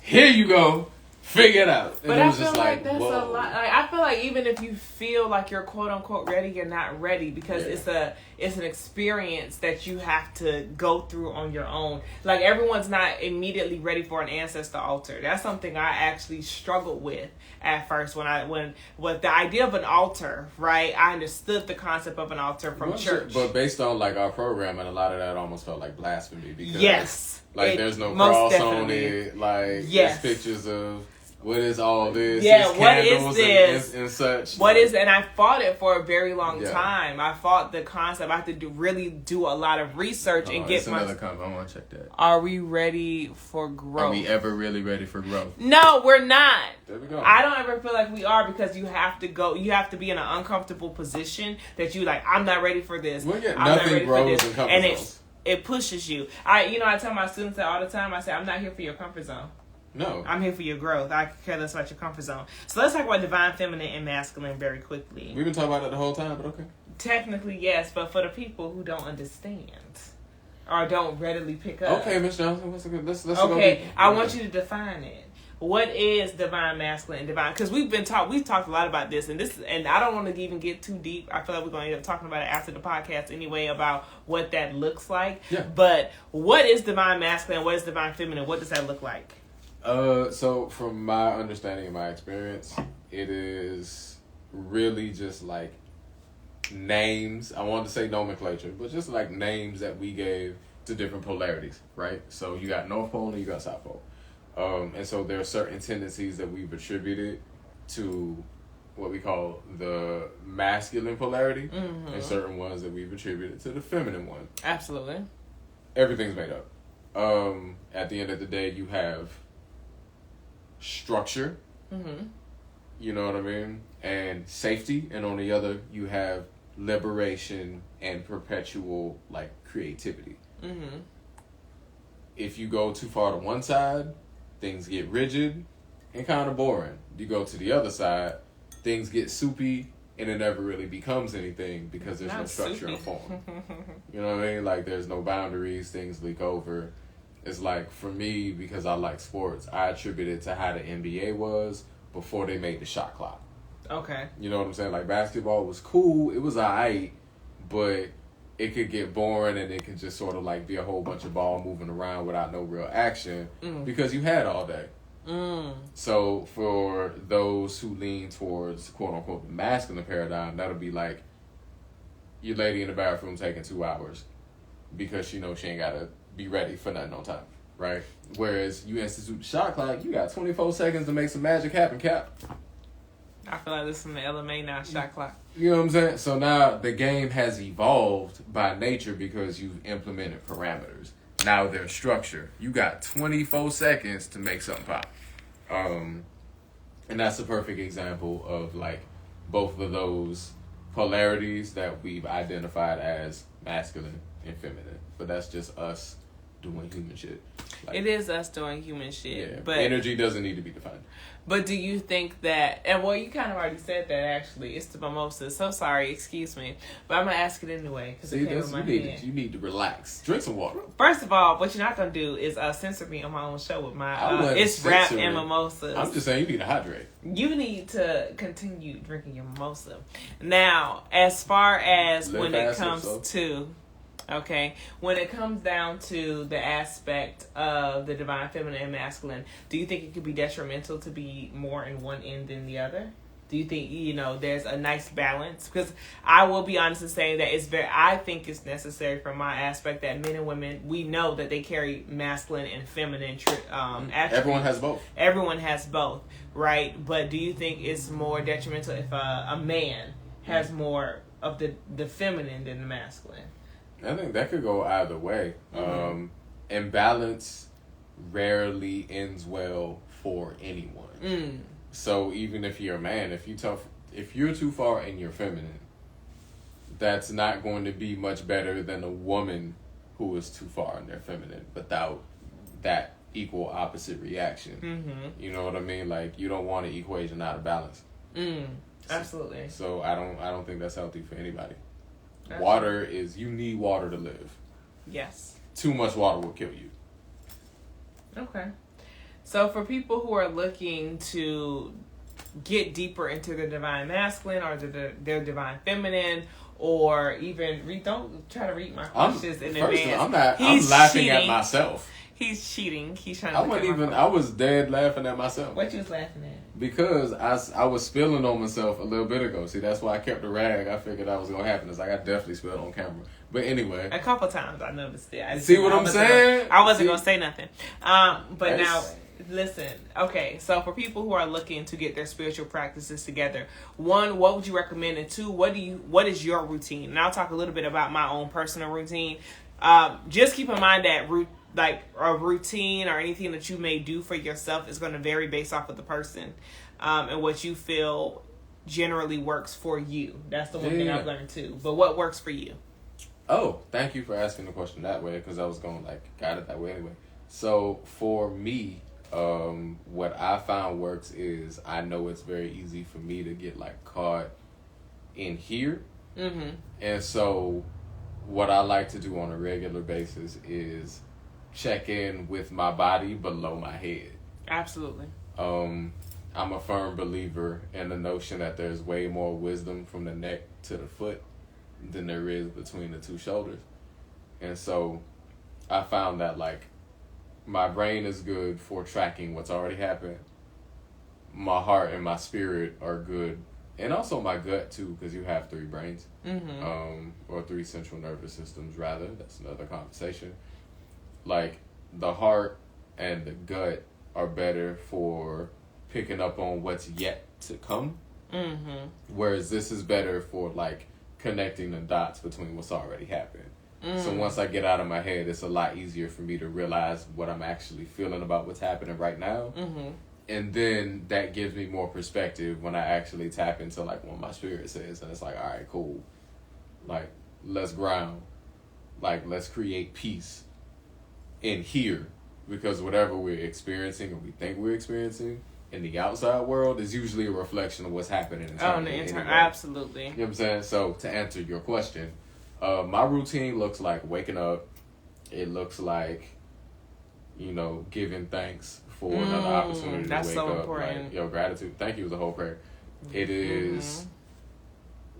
here you go. Figure it out. And but it was I feel just like that's whoa. a lot. Like, I feel like even if you feel like you're quote unquote ready, you're not ready because it's an experience that you have to go through on your own. Like everyone's not immediately ready for an ancestor altar. That's something I actually struggled with at first when with the idea of an altar, right? I understood the concept of an altar from church. But based on like our program, and a lot of that almost felt like blasphemy because there's no cross on it. Like there's pictures of what is all this? Yeah, what is this? And such. What is? And I fought it for a very long time. I fought the concept. I had to really do a lot of research and get another comment. I want to check that. Are we ready for growth? Are we ever really ready for growth? No, we're not. There we go. I don't ever feel like we are because you have to go. You have to be in an uncomfortable position that you like. I'm not ready for this. Well, yeah, I'm not ready grows for this. in comfort zones. It pushes you. I tell my students that all the time. I say, I'm not here for your comfort zone. No. I'm here for your growth. I care less about your comfort zone. So let's talk about divine feminine and masculine very quickly. We've been talking about it the whole time, but okay. Technically, yes, but for the people who don't understand or don't readily pick up. Okay, Ms. Johnson, let's I want you to define it. What is divine masculine and divine? Because we've talked a lot about this, and I don't want to even get too deep. I feel like we're going to end up talking about it after the podcast anyway about what that looks like. Yeah. But what is divine masculine? What is divine feminine? What does that look like? So from my understanding and my experience, it is really just like names. I wanted to say nomenclature, but just like names that we gave to different polarities, right? So you got North Pole and you got South Pole. And so there are certain tendencies that we've attributed to what we call the masculine polarity, and certain ones that we've attributed to the feminine one. Absolutely. Everything's made up. At the end of the day, you have structure, you know what I mean, and safety, and on the other you have liberation and perpetual like creativity. If you go too far to one side, things get rigid and kind of boring. You go to the other side, things get soupy and it never really becomes anything because there's no structure and form. You know what I mean? Like there's no boundaries, things leak over. It's like, for me, because I like sports, I attribute it to how the NBA was before they made the shot clock. Okay. You know what I'm saying? Like, basketball was cool. It was alright, but it could get boring and it could just sort of, like, be a whole bunch of ball moving around without no real action because you had all day. So, for those who lean towards, quote-unquote, the masculine paradigm, that'll be like your lady in the bathroom taking 2 hours because she knows she ain't got to be ready for nothing on time. right? Whereas you institute the shot clock, you got 24 seconds to make some magic happen, Cap. I feel like this is from the LMA now, shot clock. You know what I'm saying? So now the game has evolved by nature because you've implemented parameters. Now there's structure. You got 24 seconds to make something pop. And that's a perfect example of like both of those polarities that we've identified as masculine and feminine. But that's just us doing human shit. Like, It is us doing human shit. yeah, But energy doesn't need to be defined. But do you think that, and well, you kind of already said that actually, it's the mimosa. So sorry, excuse me. But I'm going to ask it anyway because it came in my head. You need to relax. Drink some water. First of all, what you're not going to do is censor me on my own show with my, it's rap and mimosas. I'm just saying you need to hydrate. You need to continue drinking your mimosa. Now, as far as when it comes to... Okay, when it comes down to the aspect of the divine feminine and masculine, do you think it could be detrimental to be more in one end than the other? Do you think, there's a nice balance? Because I will be honest in saying that I think it's necessary from my aspect that men and women, we know that they carry masculine and feminine attributes. Everyone has both. Everyone has both, right? But do you think it's more detrimental if a man has more of the feminine than the masculine? I think that could go either way. Imbalance rarely ends well for anyone. So even if you're a man, if you're too far in your feminine, that's not going to be much better than a woman who is too far in their feminine without that equal opposite reaction. You know what I mean? Like, you don't want an equation out of balance. Absolutely. So I don't think that's healthy for anybody. Absolutely. You need water to live. Yes. Too much water will kill you. Okay. So for people who are looking to get deeper into their divine masculine or their divine feminine, or even don't try to read my questions in advance. I'm laughing at myself. He's cheating. He's trying to. I was dead laughing at myself. What you was laughing at? Because I was spilling on myself a little bit ago. See, that's why I kept the rag. I figured that was gonna happen. It's like I definitely spilled on camera. But anyway, a couple times I noticed it. See what I'm saying? I wasn't gonna say nothing. But now, listen. Okay, so for people who are looking to get their spiritual practices together, one, what would you recommend? And two, what is your routine? And I'll talk a little bit about my own personal routine. Just keep in mind that like a routine or anything that you may do for yourself is going to vary based off of the person, and what you feel generally works for you. That's the one thing I've learned too. But what works for you? Oh, thank you for asking the question that way, because I was going got it that way anyway. So for me, what I found works is I know it's very easy for me to get caught in here. And so what I like to do on a regular basis is check in with my body below my head. Absolutely. I'm a firm believer in the notion that there's way more wisdom from the neck to the foot than there is between the two shoulders. And so I found that my brain is good for tracking what's already happened. My heart and my spirit are good. And also my gut too, because you have 3 brains. Or 3 central nervous systems rather. That's another conversation. The heart and the gut are better for picking up on what's yet to come. Whereas this is better for connecting the dots between what's already happened. So once I get out of my head, it's a lot easier for me to realize what I'm actually feeling about what's happening right now. And then that gives me more perspective when I actually tap into what my spirit says. And it's all right, cool. Let's ground. Let's create peace in here, because whatever we're experiencing or we think we're experiencing in the outside world is usually a reflection of what's happening internally. Absolutely. You know what I'm saying? So to answer your question, my routine looks like waking up. It looks like, giving thanks for another opportunity to wake so up. important. Gratitude. Thank you is the whole prayer. It is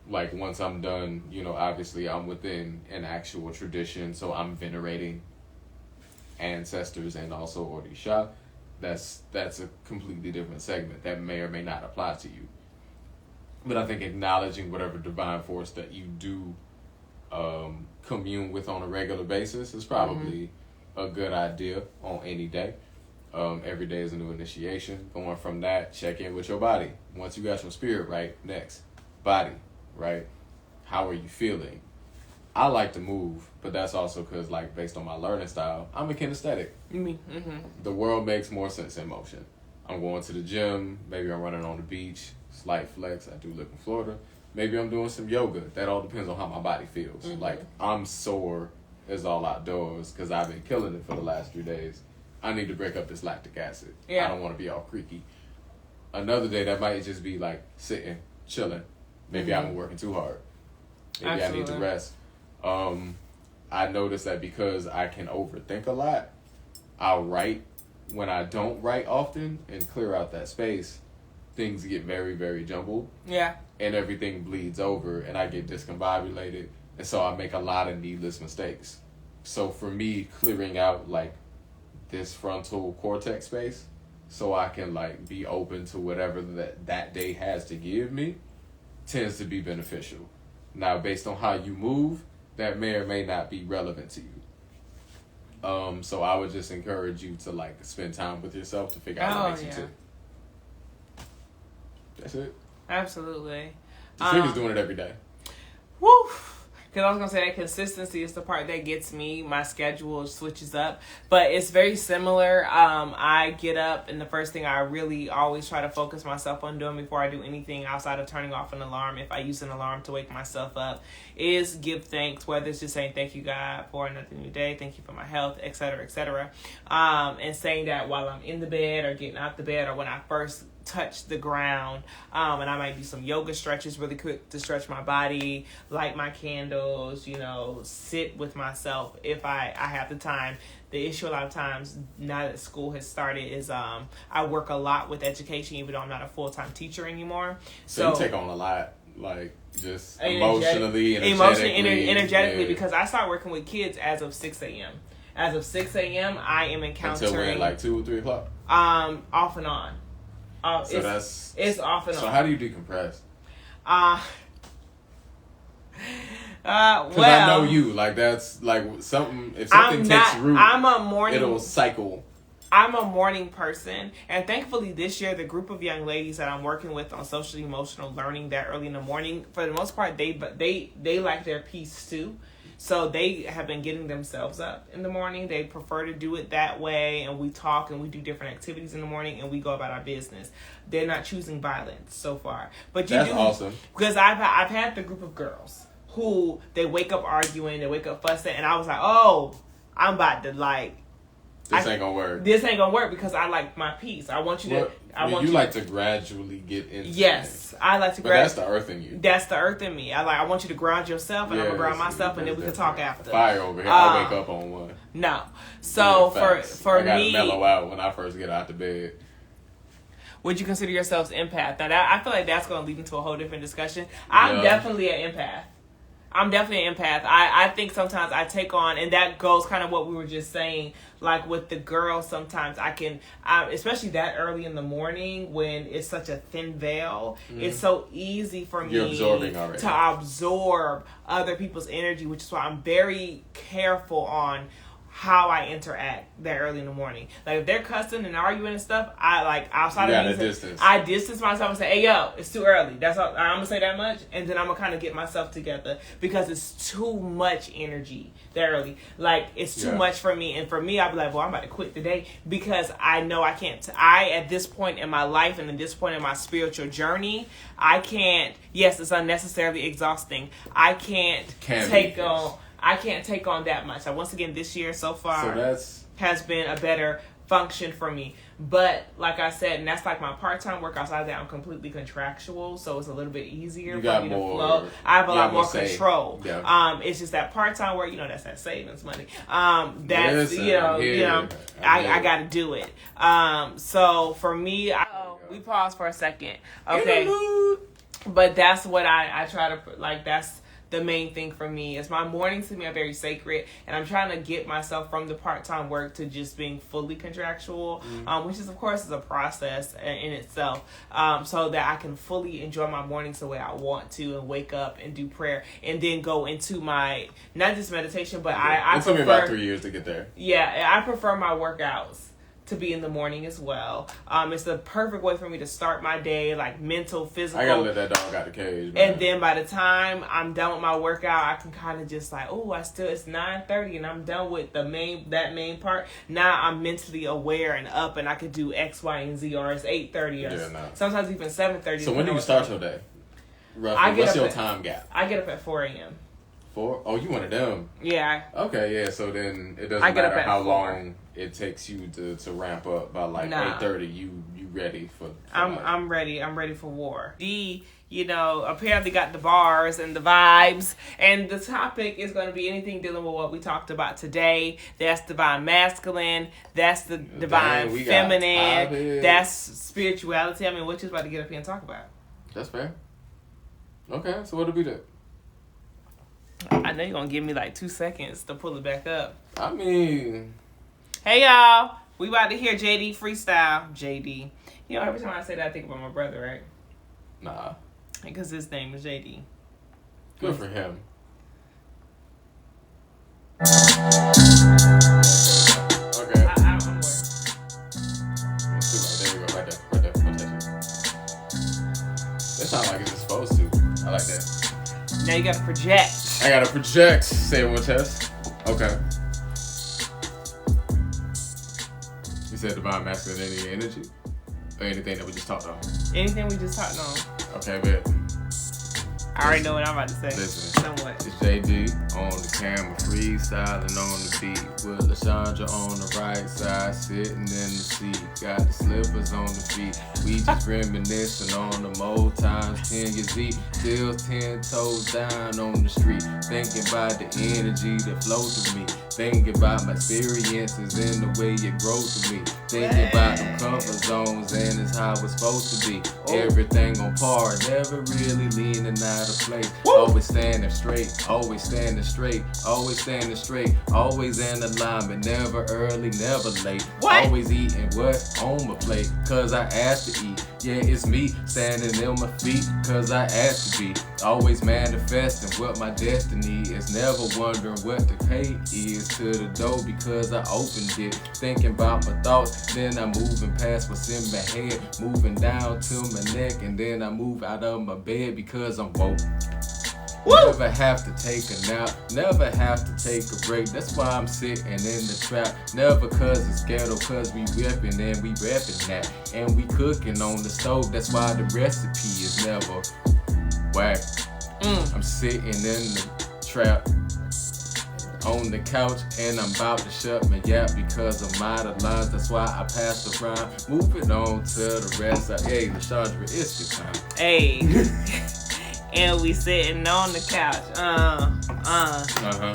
once I'm done, obviously I'm within an actual tradition, so I'm venerating ancestors and also Orisha. That's a completely different segment that may or may not apply to you. But I think acknowledging whatever divine force that you do commune with on a regular basis is probably a good idea on any day. Every day is a new initiation. Going from that, check in with your body. Once you got your spirit right, next, body, right? How are you feeling? I like to move, but that's also because, like, based on my learning style, I'm a kinesthetic. The world makes more sense in motion. I'm going to the gym. Maybe I'm running on the beach. Slight flex. I do live in Florida. Maybe I'm doing some yoga. That all depends on how my body feels. Like, I'm sore as all outdoors because I've been killing it for the last 3 days. I need to break up this lactic acid. I don't want to be all creaky. Another day, that might just be like sitting, chilling. Maybe I've been working too hard. Maybe I need to rest. I notice that because I can overthink a lot, I'll write when I don't write often and clear out that space. Things get very, very jumbled. Yeah. And everything bleeds over and I get discombobulated. And so I make a lot of needless mistakes. So for me, clearing out like this frontal cortex space so I can like be open to whatever that day has to give me tends to be beneficial. Now, based on how you move, that may or may not be relevant to you. So I would just encourage you to like spend time with yourself to figure out what makes you tick. That's it. Absolutely. Trina's doing it every day. Woo! Because I was going to say that consistency is the part that gets me. My schedule switches up. But it's very similar. I get up and the first thing I really always try to focus myself on doing before I do anything outside of turning off an alarm, if I use an alarm to wake myself up, is give thanks. Whether it's just saying thank you, God, for another new day. Thank you for my health, etc., etc. And saying that while I'm in the bed or getting out the bed or when I first touch the ground, and I might do some yoga stretches really quick to stretch my body, light my candles, sit with myself if I have the time. The issue a lot of times now that school has started is I work a lot with education, even though I'm not a full-time teacher anymore. So you take on a lot, like just emotionally, energetically, because I start working with kids as of 6 a.m. As of 6 a.m., I am encountering until when, like 2 or 3 o'clock. Off and on. It's off and on. So how do you decompress? Well, I know you. Like that's like something. If something takes root, it'll cycle. I'm a morning person, and thankfully this year the group of young ladies that I'm working with on social emotional learning that early in the morning, for the most part, they like their peace too. So they have been getting themselves up in the morning. They prefer to do it that way, and we talk and we do different activities in the morning, and we go about our business. They're not choosing violence so far, but that's awesome. Because I've had the group of girls who they wake up arguing, they wake up fussing, and I was like, oh, I'm about to like. This ain't gonna work. This ain't gonna work because I like my peace. I want you to. You like to gradually get into. Yes, I like to. But that's the earth in you. That's the earth in me. I want you to ground yourself, and I'm gonna ground myself, and then we can talk after. Fire over here. I wake up on one. No, so for I gotta me, mellow out when I first get out the bed. Would you consider yourselves empath? Now I feel like that's gonna lead into a whole different discussion. I'm definitely an empath. I think sometimes I take on, and that goes kind of what we were just saying, like with the girls, sometimes I can, especially that early in the morning when it's such a thin veil, it's so easy for me to absorb other people's energy, which is why I'm very careful on how I interact that early in the morning. Like if they're cussing and arguing and stuff, I like outside of distance. I distance myself and say, "Hey, yo, it's too early." That's all. I'm gonna say that much, and then I'm gonna kind of get myself together because it's too much energy that early. Like it's too much for me, and for me, I'll be like, "Well, I'm about to quit today," because I know I can't. At this point in my life and at this point in my spiritual journey, I can't. Yes, it's unnecessarily exhausting. I can't take on that much. Once again, this year so far has been a better function for me. But like I said, and that's like my part-time work. Outside of that, I'm completely contractual, so it's a little bit easier for me to flow. I have a lot more control. Yeah. It's just that part-time work, that's that savings money. That's I got to do it. So for me, we pause for a second. Okay. But that's what I try to like. the main thing for me. Is my mornings to me are very sacred, and I'm trying to get myself from the part-time work to just being fully contractual, which is of course is a process in itself, so that I can fully enjoy my mornings the way I want to, and wake up and do prayer, and then go into my not just meditation, but I it took me prefer, about 3 years to get there. Yeah, I prefer my workouts to be in the morning as well. It's the perfect way for me to start my day, like mental, physical. I gotta let that dog out the cage, man. And then by the time I'm done with my workout, I can kind of just like, oh, it's 9:30 and I'm done with that main part. Now I'm mentally aware and up, and I could do X, Y, and Z, or it's 8:30 or sometimes even 7:30. So when do you start your day? Roughly, what's your time gap? I get up at 4 a.m. 4? Oh, you one of them? Yeah. Okay, yeah. So then it doesn't matter how long it takes you to ramp up. By like 8:30, you ready for I'm ready. I'm ready for war. D, apparently got the bars and the vibes, and the topic is going to be anything dealing with what we talked about today. That's divine masculine. That's the divine feminine. That's spirituality. I mean, what you about to get up here and talk about? That's fair. Okay, so what do we do? I know you're going to give me like 2 seconds to pull it back up. I mean... Hey, y'all. We about to hear JD freestyle. JD. Every time I say that, I think about my brother, right? Nah. Because his name is JD. Good for him. Okay. I'm aware. There we go. Right there. That sounds like it's supposed to. I like that. Now you got to project. I gotta project. Say it one test. Okay. You said divine masculinity and energy? Or anything that we just talked on? Anything we just talked on. Okay, bet. I already know what I'm about to say. Listen. Somewhat. It's JD on the camera, freestyling on the beat. With LaShondra on the right side, sitting in the seat. Got the slippers on the feet. We just reminiscing on the old times. 10 years deep, still 10 toes down on the street. Thinking about the energy that flows through me. Thinking about my experiences and the way it grows through me. Thinking about them comfort zones, and it's how it's supposed to be. Everything on par, never really leaning out of place. Always standing straight, always standing straight, always standing straight, always in alignment, never early, never late. Always eating what on my plate, cause I asked to eat. Yeah, it's me standing on my feet, cause I asked to be. Always manifesting what my destiny is, never wondering what the pay is to the door, because I opened it. Thinking about my thoughts, then I'm moving past what's in my head, moving down to my neck, and then I move out of my bed because I'm woke. Never have to take a nap, never have to take a break. That's why I'm sitting in the trap. Never cause it's ghetto, cause we reppin' and we reppin' that. And we cooking on the stove, that's why the recipe is never whack. I'm sitting in the trap on the couch, and I'm about to shut my yap because I'm out of lines. That's why I passed around. Moving on to the rest. Hey, LaShondra, it's your time. Hey. And we sitting on the couch,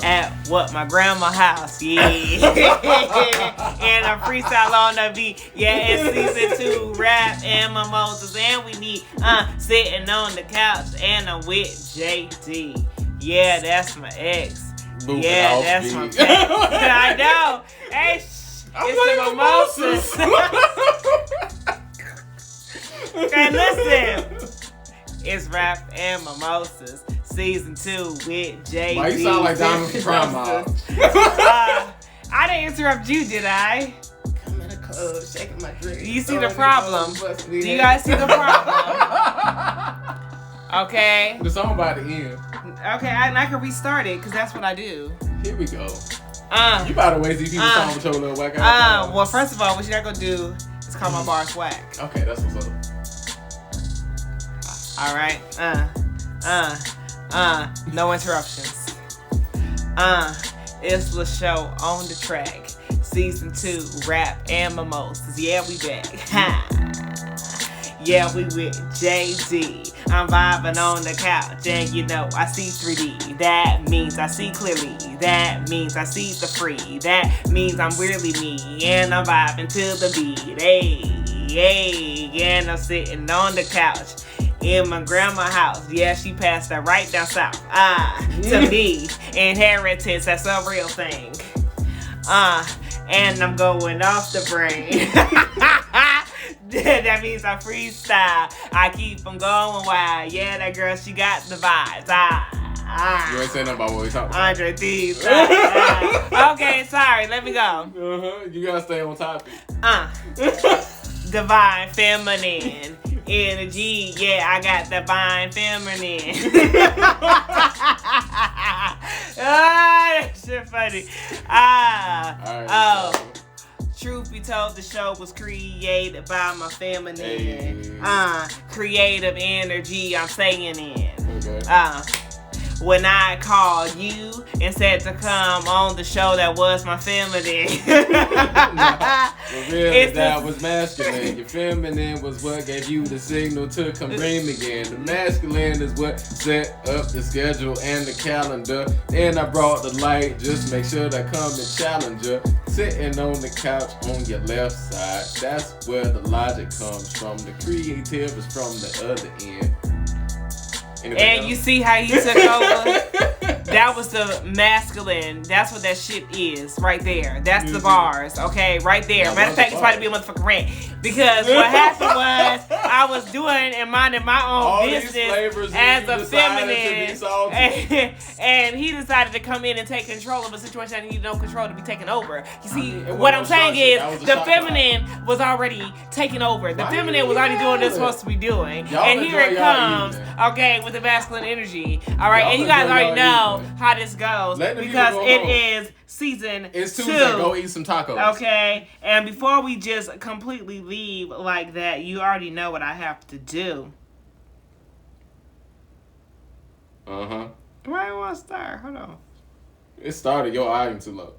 at what, my grandma's house, yeah. And a freestyle on the beat, yeah. It's season 2, rap and mimosas, and we need sitting on the couch, and I'm with JD. Yeah, that's my ex. Moving yeah, that's my ex. I know. Hey, it's the mimosas. Okay, listen. It's Rap and Mimosas, season 2 with JD. Why you sound like Diamond from Prime Mob? I didn't interrupt you, did I? I'm in a club, shaking my drink. Do you see the problem? Do you guys see the problem? Okay. The song by the end. Okay, and I can restart it, because that's what I do. Here we go. You by the way, see people song with your little whack out. Well, first of all, what you're not going to do is call my bars whack. Okay, that's what's up. All right. No interruptions. It's the show on the track. Season 2, rap and mimosas. Yeah, we back. Yeah, we with JD. I'm vibing on the couch, and I see 3D. That means I see clearly. That means I see the free. That means I'm really me, and I'm vibing to the beat. Hey, and I'm sitting on the couch. in my grandma's house. Yeah, she passed that right down south. To me, inheritance, that's a real thing. And I'm going off the brain. That means I freestyle. I keep them going wild. Yeah, that girl, she got the vibes. You ain't saying nothing about what we talking about. Andre Thieves. Okay, sorry. Let me go. You gotta stay on topic. Divine feminine energy. Yeah, I got divine feminine. That shit funny. Truth be told, the show was created by my feminine. Hey. Creative energy, I'm saying it. Okay. When I called you and said to come on the show that was my feminine. That was masculine. Your feminine was what gave you the signal to come dream again. The masculine is what set up the schedule and the calendar. Then I brought the light, just make sure that come and challenge you. Sitting on the couch on your left side. That's where the logic comes from. The creative is from the other end. And you see how he took over? That was the masculine. That's what that shit is right there. That's the bars, okay? Right there. Matter of fact, it's probably be a motherfucking rant. Because what happened was I was doing and minding my own business as a feminine. And he decided to come in and take control of a situation that needed no control to be taken over. You see, what I'm saying is the feminine was already taking over. The feminine was already doing what it's supposed to be doing. And here it comes, okay, with the masculine energy. All right, and you guys already know how this goes because it is season 2. It's Tuesday. Go eat some tacos. Okay, and before we just completely leave like that, you already know what I have to do. Why do I want to start? Hold on. It started. Your volume too low.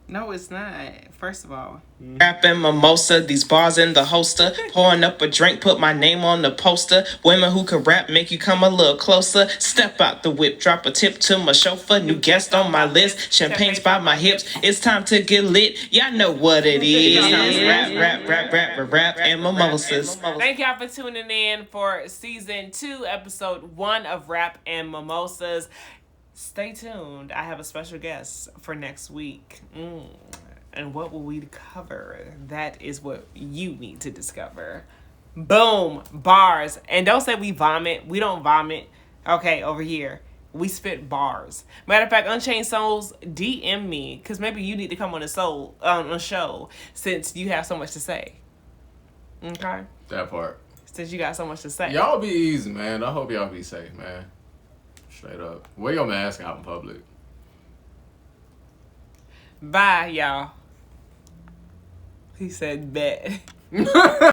No, it's not. First of all. Rapping mimosa, these bars in the holster. Pouring up a drink, put my name on the poster. Women who can rap make you come a little closer. Step out the whip, drop a tip to my chauffeur. New guest on my list, champagne's by my hips. It's time to get lit, y'all know what it is. Rap, and mimosas. Thank y'all for tuning in for season 2, episode 1 of Rap and Mimosas. Stay tuned. I have a special guest for next week. And what will we cover? That is what you need to discover. Boom. Bars. And don't say we vomit. We don't vomit. Okay, over here. We spit bars. Matter of fact, Unchained Souls, DM me. Because maybe you need to come on a show since you have so much to say. Okay? That part. Since you got so much to say. Y'all be easy, man. I hope y'all be safe, man. Straight up. Wear your mask out in public. Bye, y'all. He said bet.